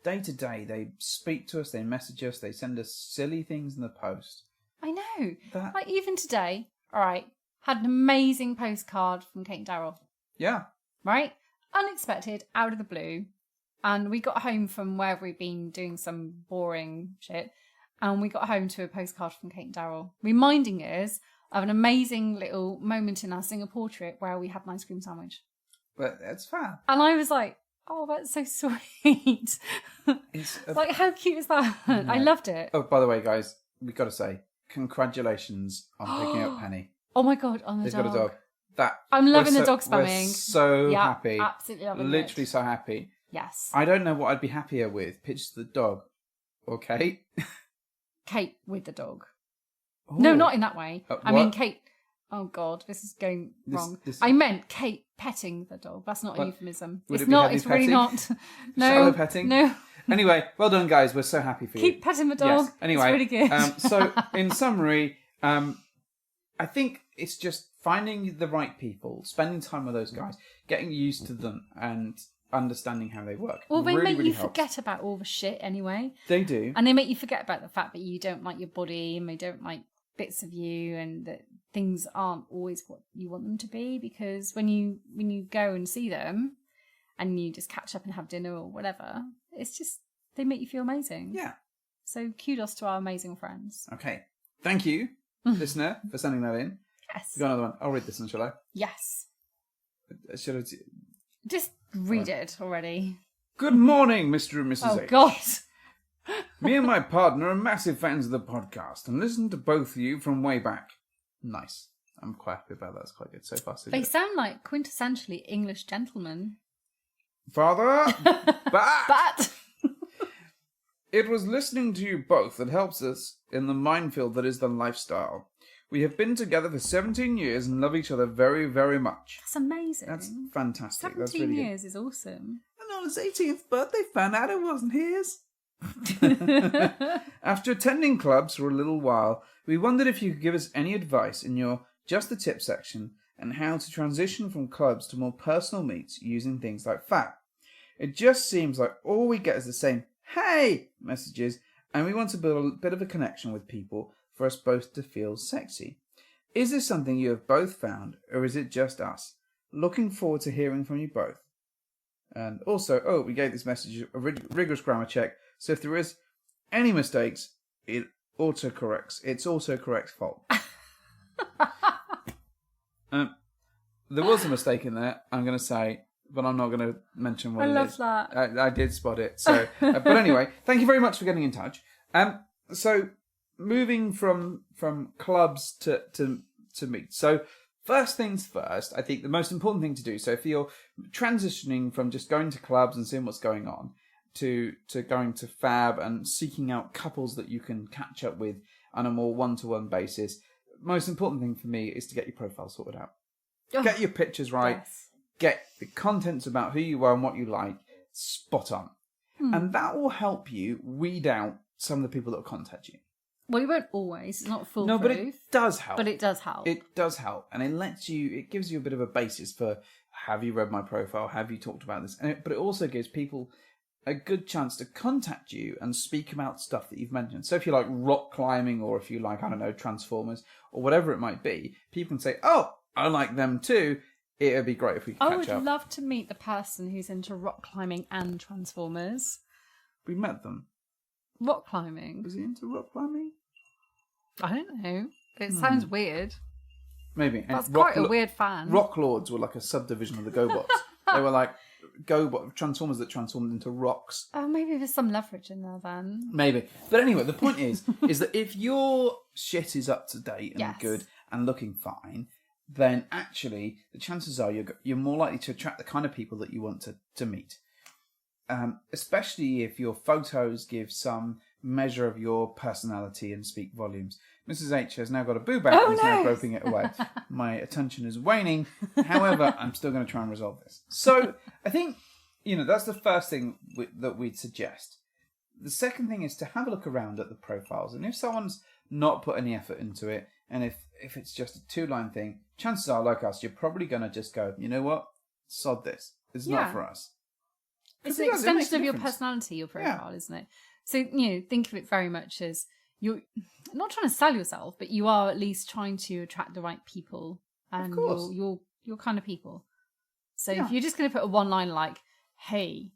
day to day, they speak to us, they message us, they send us silly things in the post. I know. Like even today, all right, had an amazing postcard from Kate and Darryl. Yeah. Right? Unexpected, out of the blue. And we got home from wherever we'd been doing some boring shit. And we got home to a postcard from Kate and Darryl, reminding us of an amazing little moment in our Singapore trip where we had an ice cream sandwich. But that's fab. And I was like, oh, that's so sweet. Like, how cute is that? I loved it. Oh, by the way, guys, we've got to say, congratulations on picking up Penny. Oh my god, on the He's dog. got a dog. I'm loving we're the dog We're spamming. so Yeah, happy. absolutely loving it. Literally so happy. Yes. I don't know what I'd be happier with. Pictures of the dog or Kate? Kate with the dog. Ooh. No, not in that way. I what? mean, Kate... Oh, God, this is going wrong. this- I meant Kate petting the dog. That's not a What? euphemism. Would It's it be not. heavy It's really petting? not. No. Shallow petting? No. Anyway, well done, guys. We're so happy for you. Keep petting the dog. Yes. Anyway, It's really good. So in summary, I think it's just finding the right people, spending time with those guys, getting used to them, and understanding how they work. Well, they really, make really you helps. forget about all the shit anyway. They do. And they make you forget about the fact that you don't like your body and they don't like bits of you and that things aren't always what you want them to be, because when you go and see them and you just catch up and have dinner or whatever, it's just, they make you feel amazing. Yeah. So kudos to our amazing friends. Okay. Thank you, listener, for sending that in. Yes. Got another one. I'll read this one, shall I? Yes. Should I? Just read it already. Good morning, Mr. and Mrs. Oh, H. God. Me and my partner are massive fans of the podcast and listen to both of you from way back. Nice. I'm quite happy about that. It's quite good so far. So They good. sound like quintessentially English gentlemen. Father, But... it was listening to you both that helps us in the minefield that is the lifestyle. We have been together for 17 years and love each other very, very much. That's amazing. That's fantastic. 17 That's really good. years is awesome. And on his 18th birthday, found out it wasn't his. After attending clubs for a little while, we wondered if you could give us any advice in your Just the Tip section and how to transition from clubs to more personal meets using things like FAQ. It just seems like all we get is the same "hey" messages, and we want to build a bit of a connection with people for us both to feel sexy. Is this something you have both found, or is it just us? Looking forward to hearing from you both. And also, we gave this message a rigorous grammar check, so if there is any mistakes, it autocorrects. It's autocorrect's fault. There was a mistake in there, I'm going to say, but I'm not going to mention what I it love is. that. I did spot it. So, but anyway, thank you very much for getting in touch. So moving from clubs to meet. So first things first, I think the most important thing to do. So if you're transitioning from just going to clubs and seeing what's going on to going to Fab and seeking out couples that you can catch up with on a more one-to-one basis, most important thing for me is to get your profile sorted out. Oh, Get your pictures right. yes. Get the contents about who you are and what you like spot on. And that will help you weed out some of the people that will contact you. Well, it won't always. It's not foolproof. No, but it does help. But it does help. It does help. And it gives you a bit of a basis for, have you read my profile? Have you talked about this? But it also gives people a good chance to contact you and speak about stuff that you've mentioned. So if you like rock climbing, or if you like, I don't know, Transformers, or whatever it might be, people can say, oh, I like them too. It would be great if we could I catch would up. love to meet the person who's into rock climbing and Transformers. We met them. Rock climbing? Was he into rock climbing? I don't know. It sounds weird. Maybe. And That's quite a weird fan. Rock Lords were like a subdivision of the GoBots. They were like Transformers that transformed into rocks. Oh, maybe there's some leverage in there then. Maybe. But anyway, the point is that if your shit is up to date and Yes. good and looking fine, then actually the chances are you're more likely to attract the kind of people that you want to meet. Especially if your photos give some measure of your personality and speak volumes. Mrs. H has now got a boo back and is now no. groping it away. My attention is waning. However, I'm still going to try and resolve this. So I think, that's the first thing that we'd suggest. The second thing is to have a look around at the profiles. And if someone's not put any effort into it, and if it's just a 2-line thing, chances are, like us, you're probably going to just go, you know what? Sod this. It's not Yeah. for us. It's 'Cause an it does, it makes extension a of your difference. personality, your profile, isn't it? So, think of it very much as you're not trying to sell yourself, but you are at least trying to attract the right people and course. your kind of people. So Yeah. if you're just going to put a one-line like, hey,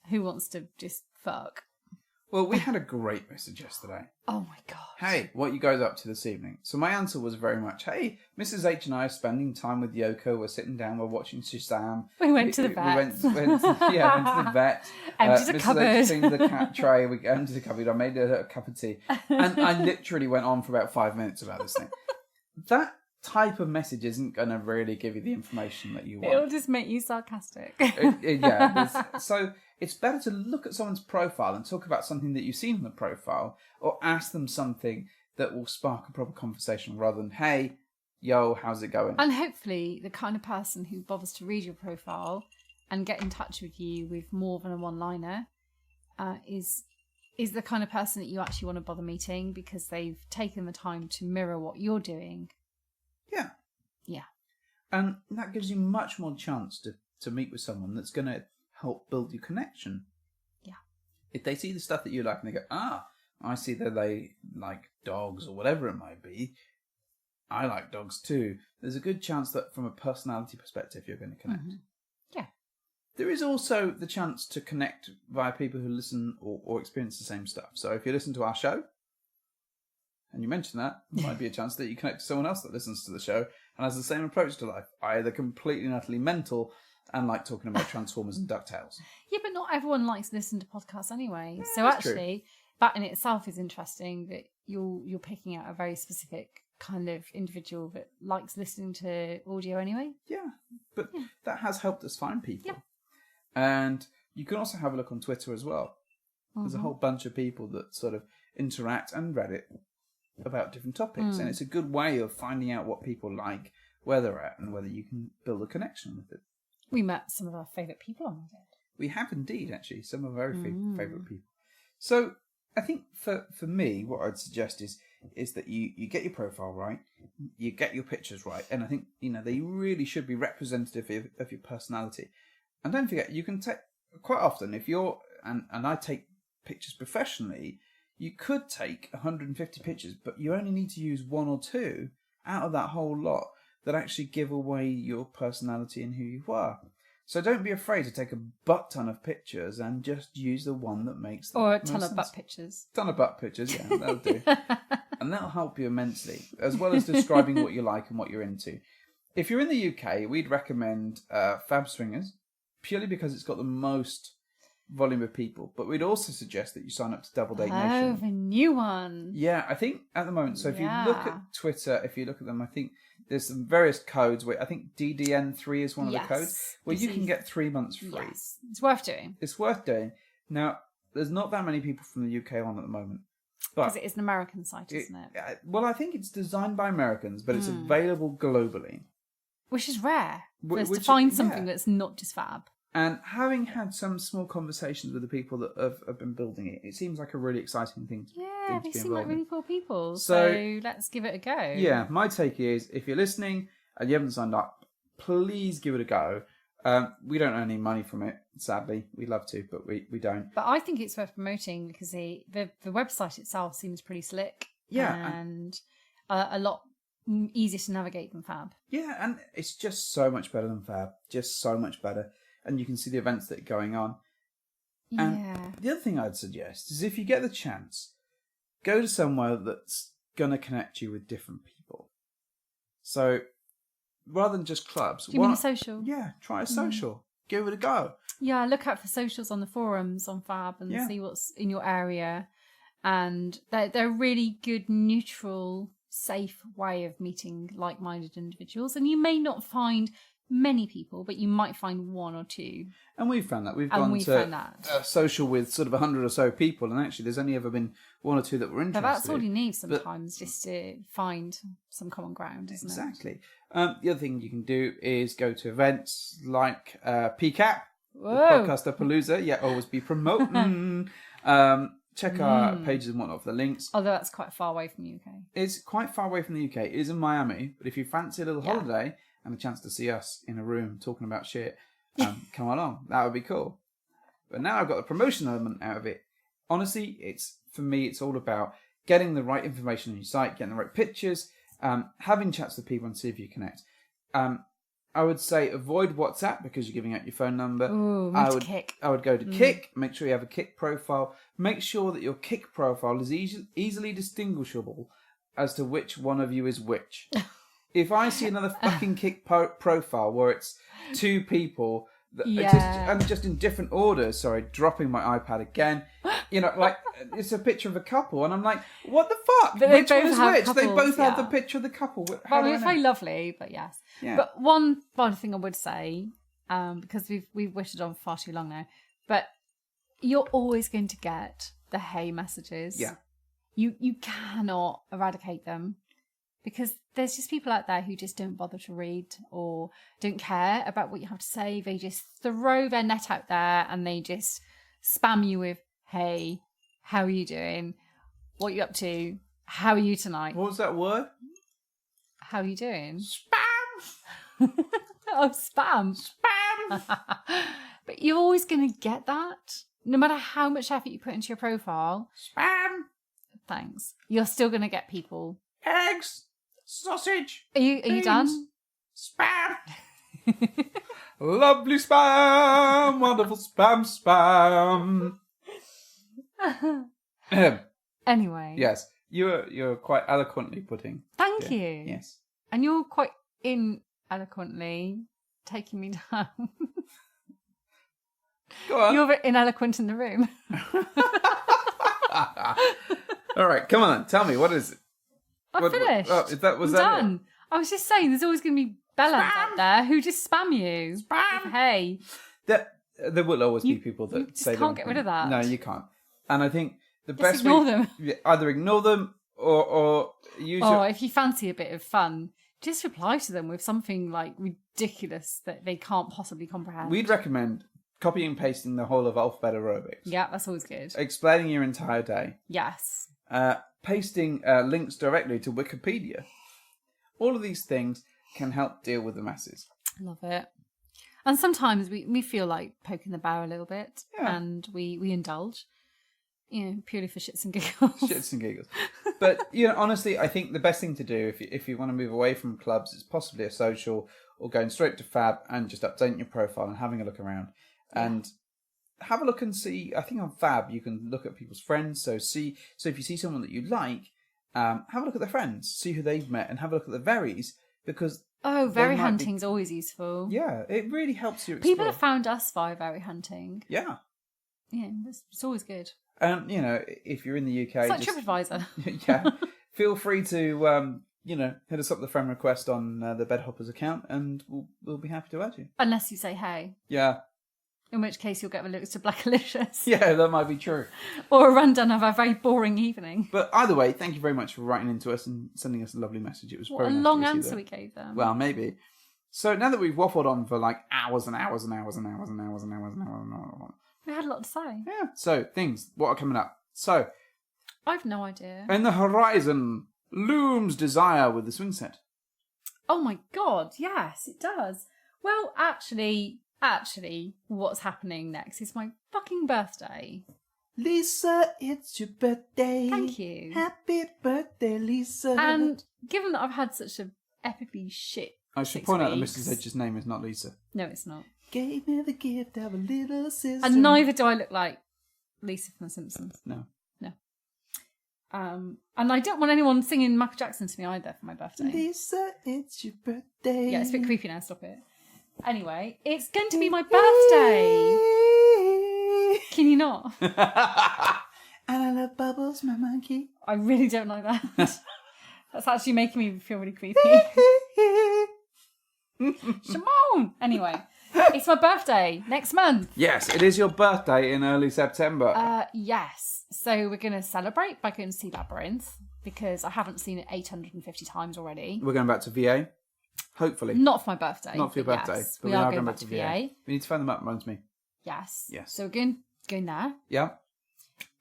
who wants to just fuck? Well, we had a great message yesterday. Oh my god. Hey, what you guys up to this evening? So my answer was very much, hey, Mrs. H and I are spending time with Yoko. We're sitting down. We're watching Shazam. We went to the vet. Went to the vet. Emptied the Mrs. cupboard. H cleaned the cat tray. We emptied the cupboard. I made a cup of tea. And I literally went on for about 5 minutes about this thing. That type of message isn't going to really give you the information that you want. It'll just make you sarcastic. So it's better to look at someone's profile and talk about something that you've seen in the profile, or ask them something that will spark a proper conversation rather than, hey, yo, how's it going? And hopefully the kind of person who bothers to read your profile and get in touch with you with more than a one-liner is the kind of person that you actually want to bother meeting, because they've taken the time to mirror what you're doing. Yeah. Yeah. And that gives you much more chance to meet with someone that's going to help build your connection. Yeah. If they see the stuff that you like and they go, I see that they like dogs or whatever it might be, I like dogs too, there's a good chance that from a personality perspective you're going to connect. Mm-hmm. Yeah. There is also the chance to connect via people who listen or experience the same stuff. So if you listen to our show, and you mentioned that, there might be a chance that you connect to someone else that listens to the show and has the same approach to life, either completely and utterly mental and like talking about Transformers and DuckTales. Yeah, but not everyone likes to listen to podcasts anyway. Yeah, so that's actually, that in itself is interesting, that you're picking out a very specific kind of individual that likes listening to audio anyway. Yeah, but that has helped us find people. Yeah. And you can also have a look on Twitter as well. There's a whole bunch of people that sort of interact, and Reddit, about different topics. And it's a good way of finding out what people like, where they're at, and whether you can build a connection with it. We met some of our favourite people on Reddit. We have indeed, actually, some of our very favourite people. So I think for me, what I'd suggest is that you get your profile right, you get your pictures right, and I think they really should be representative of your personality. And don't forget, you can take quite often if you're and I take pictures professionally. You could take 150 pictures, but you only need to use 1 or 2 out of that whole lot that actually give away your personality and who you are. So don't be afraid to take a butt ton of pictures and just use the one that makes the Or a most ton of sense. butt pictures. Ton of butt pictures, yeah, that'll do. And that'll help you immensely, as well as describing what you like and what you're into. If you're in the UK, we'd recommend Fab Swingers, purely because it's got the most volume of people, but we'd also suggest that you sign up to Double Date Nation. Oh, the new one. Yeah, I think at the moment, so if you look at Twitter, if you look at them, I think there's some various codes where I think DDN3 is one of the codes where you can get 3 months free. Yes, it's worth doing. It's worth doing. Now, there's not that many people from the UK on at the moment. Because it is an American site, isn't it? Well, I think it's designed by Americans, but it's available globally. Which is rare for us to Which- find something that's not just fab. And having had some small conversations with the people that have been building it, it seems like a really exciting thing to Yeah, they be seem involved like in. really cool people. So- So let's give it a go. Yeah, my take is, if you're listening and you haven't signed up, please give it a go. We don't earn any money from it, sadly. We'd love to, but we don't. But I think it's worth promoting because the website itself seems pretty slick. Yeah. And a lot easier to navigate than Fab. Yeah, and it's just so much better than Fab. Just so much better. And you can see the events that are going on. And Yeah. the other thing I'd suggest is, if you get the chance, go to somewhere that's going to connect you with different people. So rather than just clubs. Do you mean a social? Yeah, try a social. Give it a go. Yeah, look out for socials on the forums on Fab and see what's in your area. And they're a really good, neutral, safe way of meeting like-minded individuals. And you may not find many people, but you might find 1 or 2. And we've found that. We've And gone we to found that. a social with sort of 100 or so people, and actually there's only ever been 1 or 2 that were interested. But that's all you need sometimes, just to find some common ground, isn't it? Exactly. The other thing you can do is go to events like PCAP, the Whoa. Podcastapalooza. Yeah, always be promoting. Check our pages and whatnot for the links. Although that's quite far away from the UK. It's quite far away from the UK. It is in Miami, but if you fancy a little holiday and a chance to see us in a room talking about shit, come along. That would be cool. But now I've got the promotion element out of it. Honestly, for me, it's all about getting the right information on your site, getting the right pictures, having chats with people and see if you connect. And I would say avoid WhatsApp because you're giving out your phone number. Ooh, Kick. I would go to Kick. Make sure you have a Kick profile. Make sure that your Kick profile is easily distinguishable as to which one of you is which. If I see another fucking Kick profile where it's two people, just in different orders. Sorry, dropping my iPad again. You know, like it's a picture of a couple, and I'm like, what the fuck? But which they one is both have which? They couples, both have the picture of the couple. How do I it's know? very lovely, but yes. Yeah. But one thing I would say, because we've wished it on far too long now, but you're always going to get the hey messages. Yeah. You cannot eradicate them. Because there's just people out there who just don't bother to read or don't care about what you have to say. They just throw their net out there and they just spam you with, hey, how are you doing? What are you up to? How are you tonight? What was that word? How are you doing? Spam! Oh, spam. Spam! But you're always going to get that. No matter how much effort you put into your profile. Spam! Thanks. You're still going to get people. Eggs! Sausage! Are you done? Spam! Lovely spam! Wonderful spam! Anyway. Yes, you're quite eloquently putting. Thank you. Yes. And you're quite ineloquently taking me down. Go on. You're ineloquent in the room. All right, come on then. Tell me, what is it? I finished. Was I'm that done. it? I was just saying, there's always going to be bellends out there who just spam you. Spam! With, hey. There will always be people that you just say can't get rid of that. No, you can't. And I think the Just best ignore way, them. either ignore them or use your... If you fancy a bit of fun, just reply to them with something like ridiculous that they can't possibly comprehend. We'd recommend copying and pasting the whole of alphabet aerobics. Yeah, that's always good. Explaining your entire day. Yes. Pasting links directly to Wikipedia. All of these things can help deal with the masses. Love it. And sometimes we feel like poking the bear a little bit, and we indulge, purely for shits and giggles. Shits and giggles. But, honestly, I think the best thing to do if you want to move away from clubs is possibly a social or going straight to Fab and just updating your profile and having a look around. And have a look and see. I think on Fab you can look at people's friends. So if you see someone that you like, have a look at their friends, see who they've met, and have a look at the verries, because very hunting's always useful. Yeah, it really helps you explore. People have found us via very hunting. Yeah. Yeah, it's always good. If you're in the UK, it's like TripAdvisor. Yeah, feel free to hit us up with a friend request on the Bedhoppers account, and we'll be happy to add you. Unless you say hey. Yeah. In which case you'll get a look to Blackalicious. Yeah, that might be true. Or a rundown of our very boring evening. But either way, thank you very much for writing into us and sending us a lovely message. It was what very a nice long to answer that. we gave them. Well, maybe. So now that we've waffled on for like hours and hours and hours and hours and hours and hours and hours and hours. We had a lot to say. Yeah. So things, what are coming up? So I've no idea. in the horizon looms Desire with the swing set. Oh my god, yes, it does. Well, actually, what's happening next is my fucking birthday. Lisa, it's your birthday. Thank you. Happy birthday, Lisa. And given that I've had such a epically shit I should 6 point out that weeks- Mrs. Edge's name is not Lisa. No, it's not. Gave me the gift of a little sister. And neither do I look like Lisa from The Simpsons. No. And I don't want anyone singing Michael Jackson to me either for my birthday. Lisa, it's your birthday. Yeah, it's a bit creepy now, stop it. Anyway, it's going to be my birthday. Can you not? And I love Bubbles, my monkey. I really don't like that. That's actually making me feel really creepy. Shimon! Anyway, it's my birthday next month. Yes, it is your birthday in early September. Yes. So we're going to celebrate by going to see Labyrinth, because I haven't seen it 850 times already. We're going back to VA. Hopefully. Not for my birthday. Not for your birthday. Yes, but we are going back to VA. We need to phone them up, reminds me. Yes. Yes. So we're going there. Yeah.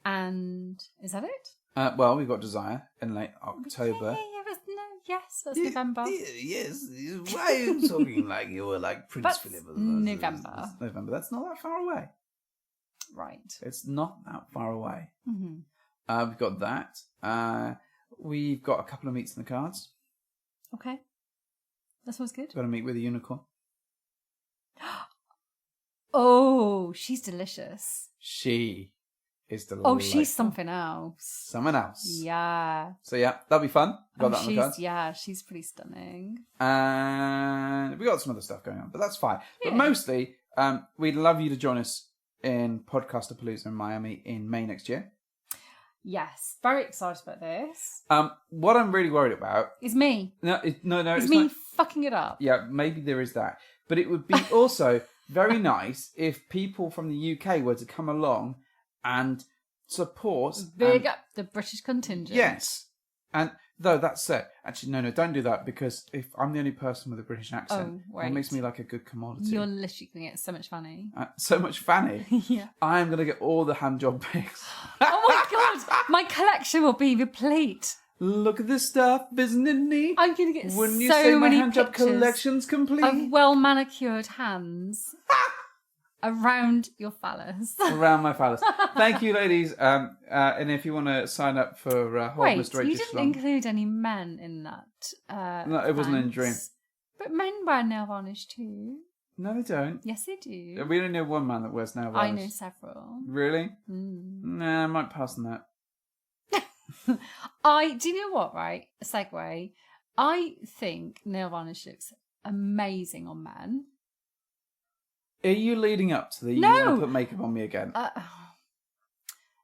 And is that it? Well, we've got Desire in late October. Yes, that's November. Yes. Why are you talking like you were like Prince That's Philip? November. It's November. That's not that far away. Right. It's not that far away. Mm-hmm. We've got that. We've got a couple of meets in the cards. Okay. That sounds good. Got to meet with a unicorn. Oh, she's delicious. She is delightful. Oh, she's something else. Someone else. Yeah. So yeah, that'll be fun. Got that on the cards. Yeah, she's pretty stunning. And we got some other stuff going on, but that's fine. Yeah. But mostly, we'd love you to join us in Podcastapalooza in Miami in May next year. Yes, very excited about this. What I'm really worried about... It's me. No, It's it's me not. fucking it up. Yeah, maybe there is that. But it would be also very nice if people from the UK were to come along and support... Big up the British contingent. Yes. And though that said, actually, no, don't do that, because if I'm the only person with a British accent, wait. that makes me like a good commodity. You're literally going to get so much funny. So much fanny. Yeah. I'm going to get all the hand job pics. Oh my God. My collection will be replete. Look at this stuff, isn't it neat? I'm going to get Wouldn't you so say my many hand job pictures collection's complete? of well manicured hands around your phallus. Around my phallus. Thank you, ladies. And if you want to sign up for Hold Wait, Mr. H. you didn't include any men in that. No, it wasn't in thanks. Dream. But men wear nail varnish too. No, they don't. Yes, they do. We only know one man that wears nail varnish. I know several. Really? Mm. Nah, I might pass on that. Do you know what, right? A segue. I think nail varnish looks amazing on men. Are you leading up to the No. you want to put makeup on me again?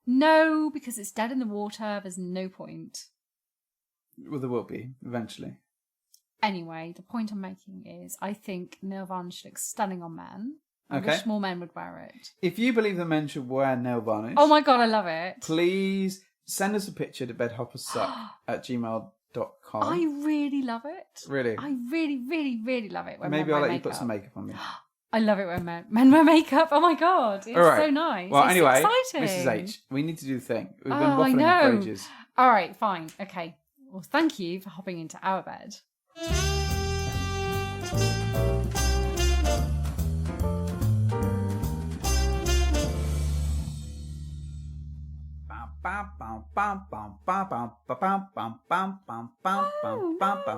No, because it's dead in the water. There's no point. Well, there will be, eventually. Anyway, the point I'm making is I think nail varnish looks stunning on men. I Okay. wish more men would wear it. If you believe that men should wear nail varnish, Oh my God, I love it. please send us a picture to bedhoppersuck@gmail.com. I really love it. Really? I really, really, really love it. When Maybe men I'll wear let you put makeup. some makeup on me. I love it when men wear makeup. Oh my God, it's All right. so nice. Well, It's anyway, exciting. Mrs. H, we need to do the thing. We've been Oh, I waffling on know. for ages. All right, fine. Okay. Well, thank you for hopping into our bed.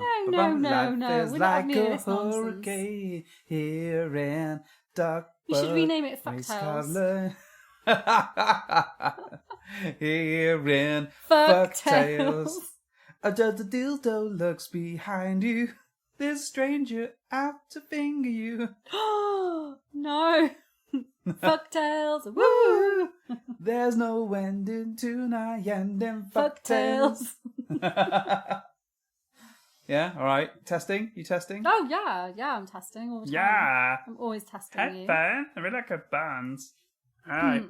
No. Life is We're not like having any of a this nonsense. hurricane here in Dublin. You should rename it Fucktails. Here in Fucktails. A dildo looks behind you. There's a stranger out to finger you. No. Fucktails. Woo. There's no ending tonight, ending Fucktails. fucktails. Yeah, all right. Testing? You testing? Oh, yeah, I'm testing all the time. Yeah. I'm always testing you. fun. I really like a band. All right.